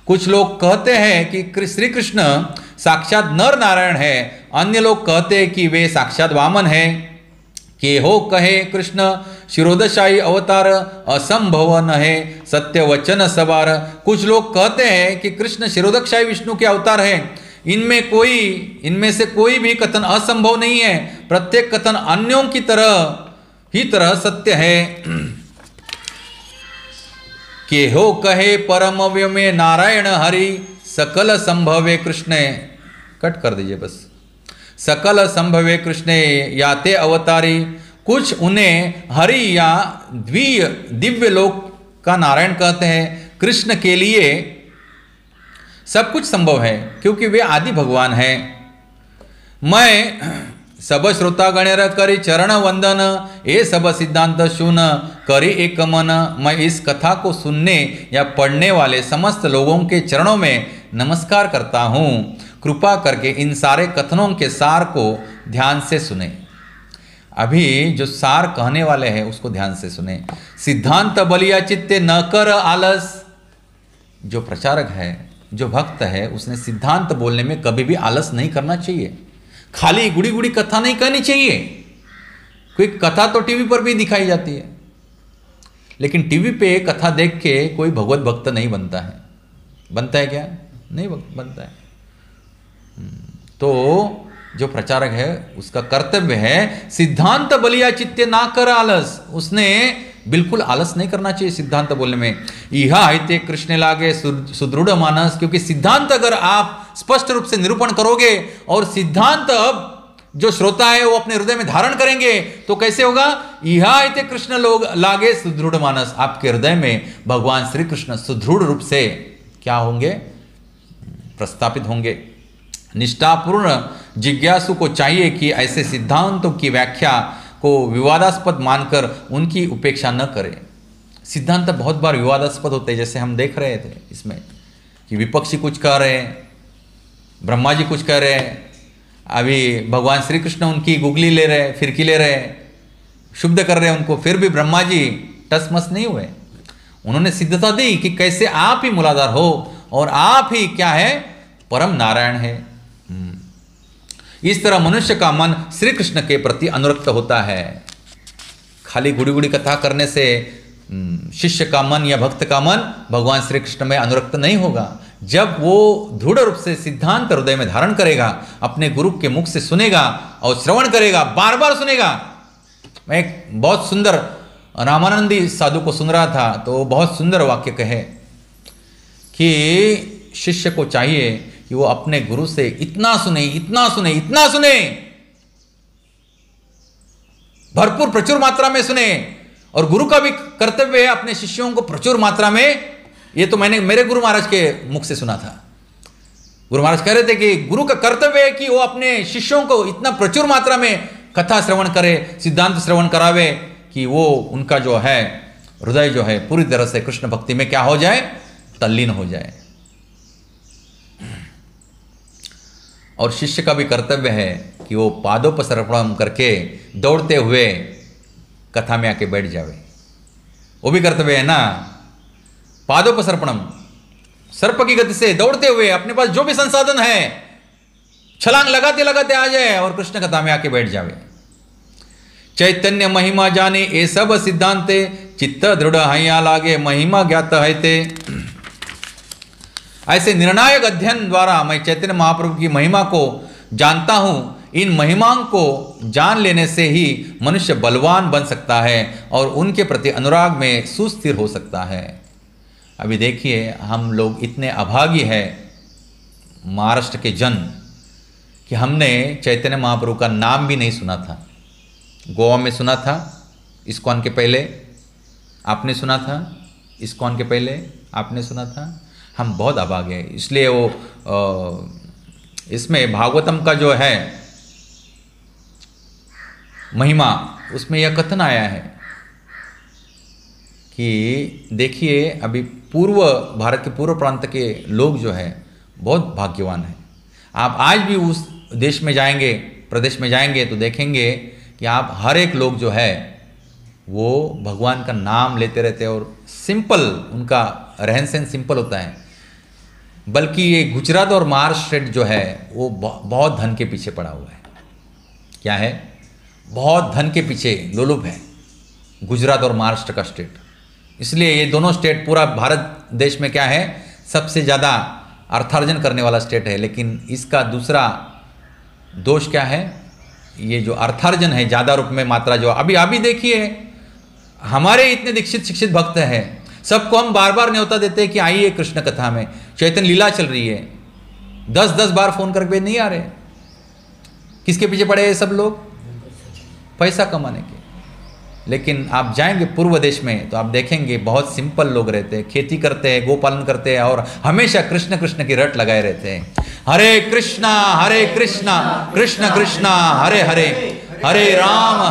कुछ लोग कहते हैं कि श्री कृष्ण साक्षात नर नारायण है, अन्य लोग कहते हैं कि वे साक्षात वामन है। केहो कहे कृष्ण शिरोदशाई अवतार असंभव न है सत्य वचन सवार। कुछ लोग कहते हैं कि कृष्ण शिरोदशाई विष्णु के अवतार है, इनमें से कोई भी कथन असंभव नहीं है, प्रत्येक कथन अन्यों की तरह सत्य है। केहो कहे परम व्योमे नारायण हरि सकल संभवे कृष्ण। कट कर दीजिए बस। सकल संभवे कृष्ण याते अवतारी। कुछ उन्हें हरि या दिव्य लोक का नारायण कहते हैं। कृष्ण के लिए सब कुछ संभव है क्योंकि वे आदि भगवान हैं। मैं सब श्रोता गणेर करी चरण वंदन, ये सब सिद्धांत सुन करी एक मन। मैं इस कथा को सुनने या पढ़ने वाले समस्त लोगों के चरणों में नमस्कार करता हूँ। कृपा करके इन सारे कथनों के सार को ध्यान से सुने। अभी जो सार कहने वाले हैं उसको ध्यान से सुने। सिद्धांत बलिया चित्ते न कर आलस। जो प्रचारक है, जो भक्त है, उसने सिद्धांत बोलने में कभी भी आलस नहीं करना चाहिए। खाली गुड़ी गुड़ी कथा नहीं कहनी चाहिए। कोई कथा तो टीवी पर भी दिखाई जाती है, लेकिन टीवी पे कथा देख के कोई भगवत भक्त नहीं बनता है। बनता है क्या? नहीं बनता है। तो जो प्रचारक है उसका कर्तव्य है सिद्धांत बलिया चित्ते ना कर आलस। उसने बिल्कुल आलस नहीं करना चाहिए सिद्धांत बोलने में। यह आयते कृष्ण लागे सुदृढ़ मानस। क्योंकि सिद्धांत अगर आप स्पष्ट रूप से निरूपण करोगे और सिद्धांत अब जो श्रोता है वो अपने हृदय में धारण करेंगे तो कैसे होगा? यह आयते कृष्ण लोग लागे सुदृढ़ मानस। आपके हृदय में भगवान श्री कृष्ण सुदृढ़ रूप से क्या होंगे? प्रस्थापित होंगे। निष्ठापूर्ण जिज्ञासु को चाहिए कि ऐसे सिद्धांतों की व्याख्या को विवादास्पद मानकर उनकी उपेक्षा न करे। सिद्धांत बहुत बार विवादास्पद होते हैं, जैसे हम देख रहे थे इसमें कि विपक्षी कुछ कह रहे हैं, ब्रह्मा जी कुछ कह रहे हैं, अभी भगवान श्री कृष्ण उनकी गुगली ले रहे, फिरकी ले रहे, शुद्ध कर रहे हैं उनको, फिर भी ब्रह्मा जी टसमस नहीं हुए। उन्होंने सिद्धता दी कि कैसे आप ही मूलाधार हो और आप ही क्या है? परम नारायण है। इस तरह मनुष्य का मन श्री कृष्ण के प्रति अनुरक्त होता है। खाली गुड़ी गुड़ी कथा करने से शिष्य का मन या भक्त का मन भगवान श्री कृष्ण में अनुरक्त नहीं होगा। जब वो दृढ़ रूप से सिद्धांत हृदय में धारण करेगा, अपने गुरु के मुख से सुनेगा और श्रवण करेगा, बार बार सुनेगा। मैं एक बहुत सुंदर रामानंदी साधु को सुन रहा था तो बहुत सुंदर वाक्य कहे कि शिष्य को चाहिए कि वो अपने गुरु से इतना सुने, इतना सुने, इतना सुने, भरपूर प्रचुर मात्रा में सुने। और गुरु का भी कर्तव्य है अपने शिष्यों को प्रचुर मात्रा में, ये तो मैंने मेरे गुरु महाराज के मुख से सुना था। गुरु महाराज कह रहे थे कि गुरु का कर्तव्य है कि वो अपने शिष्यों को इतना प्रचुर मात्रा में कथा श्रवण करे, सिद्धांत श्रवण करावे कि वो उनका जो है हृदय जो है पूरी तरह से कृष्ण भक्ति में क्या हो जाए, तल्लीन हो जाए। और शिष्य का भी कर्तव्य है कि वो पादोपसर्पणम करके दौड़ते हुए कथा में आके बैठ जावे। वो भी कर्तव्य है ना, पादोपसर्पणम, सर्प की गति से दौड़ते हुए अपने पास जो भी संसाधन है छलांग लगाते लगाते आ जाए और कृष्ण कथा में आके बैठ जावे। चैतन्य महिमा जाने ये सब सिद्धांते, चित्त दृढ़ हैया लागे महिमा ज्ञात है ते। ऐसे निर्णायक अध्ययन द्वारा मैं चैतन्य महाप्रभु की महिमा को जानता हूं। इन महिमाओं को जान लेने से ही मनुष्य बलवान बन सकता है और उनके प्रति अनुराग में सुस्थिर हो सकता है। अभी देखिए, हम लोग इतने अभागी हैं महाराष्ट्र के जन कि हमने चैतन्य महाप्रभु का नाम भी नहीं सुना था। गोवा में सुना था, इस्कॉन के पहले आपने सुना था, इस्कॉन के पहले आपने सुना था। हम बहुत अभागे हैं, इसलिए वो इसमें भागवतम का जो है महिमा, उसमें यह कथन आया है कि देखिए अभी पूर्व भारत के पूर्व प्रांत के लोग जो है बहुत भाग्यवान हैं। आप आज भी उस देश में जाएंगे, प्रदेश में जाएंगे तो देखेंगे कि आप हर एक लोग जो है वो भगवान का नाम लेते रहते हैं और सिंपल, उनका रहन सहन सिंपल होता है। बल्कि ये गुजरात और महाराष्ट्र स्टेट जो है वो बहुत धन के पीछे पड़ा हुआ है। क्या है? बहुत धन के पीछे लोलुप है गुजरात और महाराष्ट्र का स्टेट। इसलिए ये दोनों स्टेट पूरा भारत देश में क्या है, सबसे ज़्यादा अर्थार्जन करने वाला स्टेट है। लेकिन इसका दूसरा दोष क्या है, ये जो अर्थार्जन है ज़्यादा रूप में मात्रा जो अभी देखिए, हमारे इतने दीक्षित शिक्षित भक्त हैं, सबको हम बार बार न्योता देते हैं कि आइए कृष्ण कथा में, चैतन्य लीला चल रही है, 10-10 बार फोन करके नहीं आ रहे। किसके पीछे पड़े हैं सब लोग? पैसा कमाने के। लेकिन आप जाएंगे पूर्व देश में तो आप देखेंगे बहुत सिंपल लोग रहते हैं, खेती करते हैं, गोपालन करते हैं और हमेशा कृष्ण कृष्ण की रट लगाए रहते हैं। हरे कृष्णा कृष्ण कृष्णा हरे हरे, हरे राम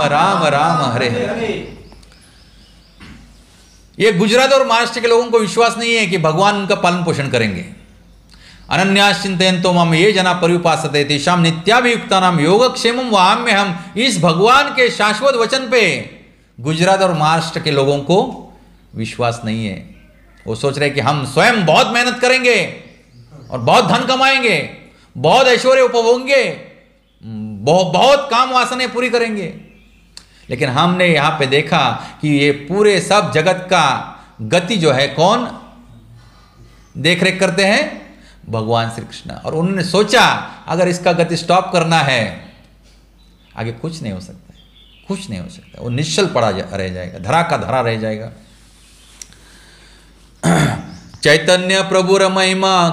राम राम हरे हरे। ये गुजरात और महाराष्ट्र के लोगों को विश्वास नहीं है कि भगवान उनका पालन पोषण करेंगे। अनन्यास चिंतयन्तो माम ये जना पर्युपासते तेषां नित्याभियुक्तानां योगक्षेमं वहाम्यहम्। इस भगवान के शाश्वत वचन पे गुजरात और महाराष्ट्र के लोगों को विश्वास नहीं है। वो सोच रहे कि हम स्वयं बहुत मेहनत करेंगे और बहुत धन कमाएंगे, बहुत ऐश्वर्य उपभोगेंगे, बहुत काम वासनाएं पूरी करेंगे। लेकिन हमने यहाँ पे देखा कि ये पूरे सब जगत का गति जो है कौन देख रेख करते हैं? भगवान श्री कृष्ण। और उन्होंने सोचा अगर इसका गति स्टॉप करना है, आगे कुछ नहीं हो सकता, कुछ नहीं हो सकता, वो निश्चल पड़ा रह जाएगा, धरा का धरा रह जाएगा। चैतन्य प्रभुर महिमा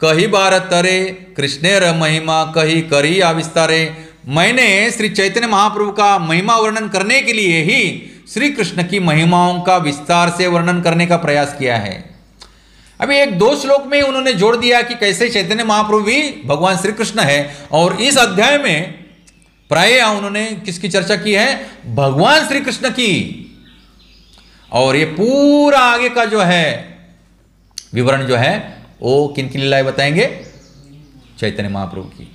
कही बार तरे, कृष्णेर महिमा कही करी आविस्तारे। मैंने श्री चैतन्य महाप्रभु का महिमा वर्णन करने के लिए ही श्री कृष्ण की महिमाओं का विस्तार से वर्णन करने का प्रयास किया है। अभी एक 2 श्लोक में उन्होंने जोड़ दिया कि कैसे चैतन्य महाप्रभु भी भगवान श्री कृष्ण है। और इस अध्याय में प्राय उन्होंने किसकी चर्चा की है? भगवान श्री कृष्ण की। और ये पूरा आगे का जो है विवरण जो है वो किन की लीलाएं बताएंगे? चैतन्य महाप्रभु की।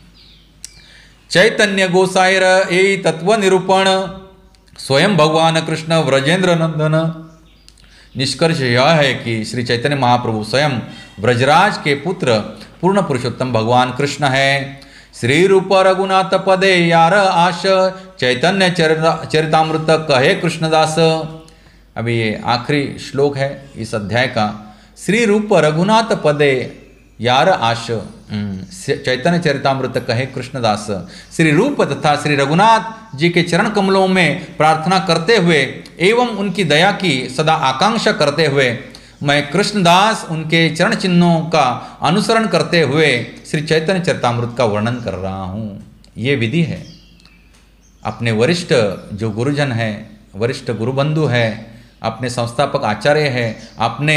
चैतन्य गोसायर ए तत्व निरूपण, स्वयं भगवान कृष्ण व्रजेंद्र नंदन। निष्कर्ष यह है कि श्री चैतन्य महाप्रभु स्वयं ब्रजराज के पुत्र पूर्ण पुरुषोत्तम भगवान कृष्ण है। श्री रूप रघुनाथ पदे यार आश, चैतन्य चरितामृत कहे कृष्णदास। अभी ये आखिरी श्लोक है इस अध्याय का। श्री रूप रघुनाथ पदे यार आश चैतन्य चरितामृत कहे कृष्णदास। श्री रूप तथा श्री रघुनाथ जी के चरण कमलों में प्रार्थना करते हुए एवं उनकी दया की सदा आकांक्षा करते हुए मैं कृष्णदास उनके चरण चिन्हों का अनुसरण करते हुए श्री चैतन्य चरितामृत का वर्णन कर रहा हूँ। ये विधि है। अपने वरिष्ठ जो गुरुजन है, वरिष्ठ गुरुबंधु है, अपने संस्थापक आचार्य है, अपने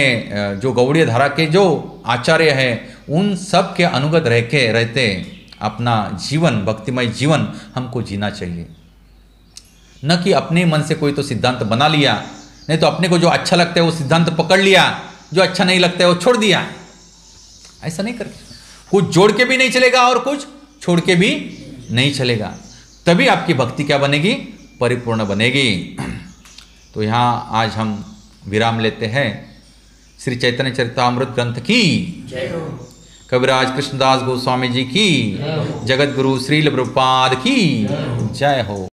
जो गौड़ीय धारा के जो आचार्य है, उन सब के अनुगत रहते अपना जीवन, भक्तिमय जीवन हमको जीना चाहिए। न कि अपने मन से कोई तो सिद्धांत बना लिया, नहीं तो अपने को जो अच्छा लगता है वो सिद्धांत पकड़ लिया, जो अच्छा नहीं लगता है वो छोड़ दिया। ऐसा नहीं करके, कुछ जोड़ के भी नहीं चलेगा और कुछ छोड़ के भी नहीं चलेगा। तभी आपकी भक्ति क्या बनेगी? परिपूर्ण बनेगी। तो यहाँ आज हम विराम लेते हैं। श्री चैतन्य चरितामृत ग्रंथ की जय हो। कविराज कृष्णदास गोस्वामी जी की, जगत गुरु श्रील प्रभुपाद की जय हो।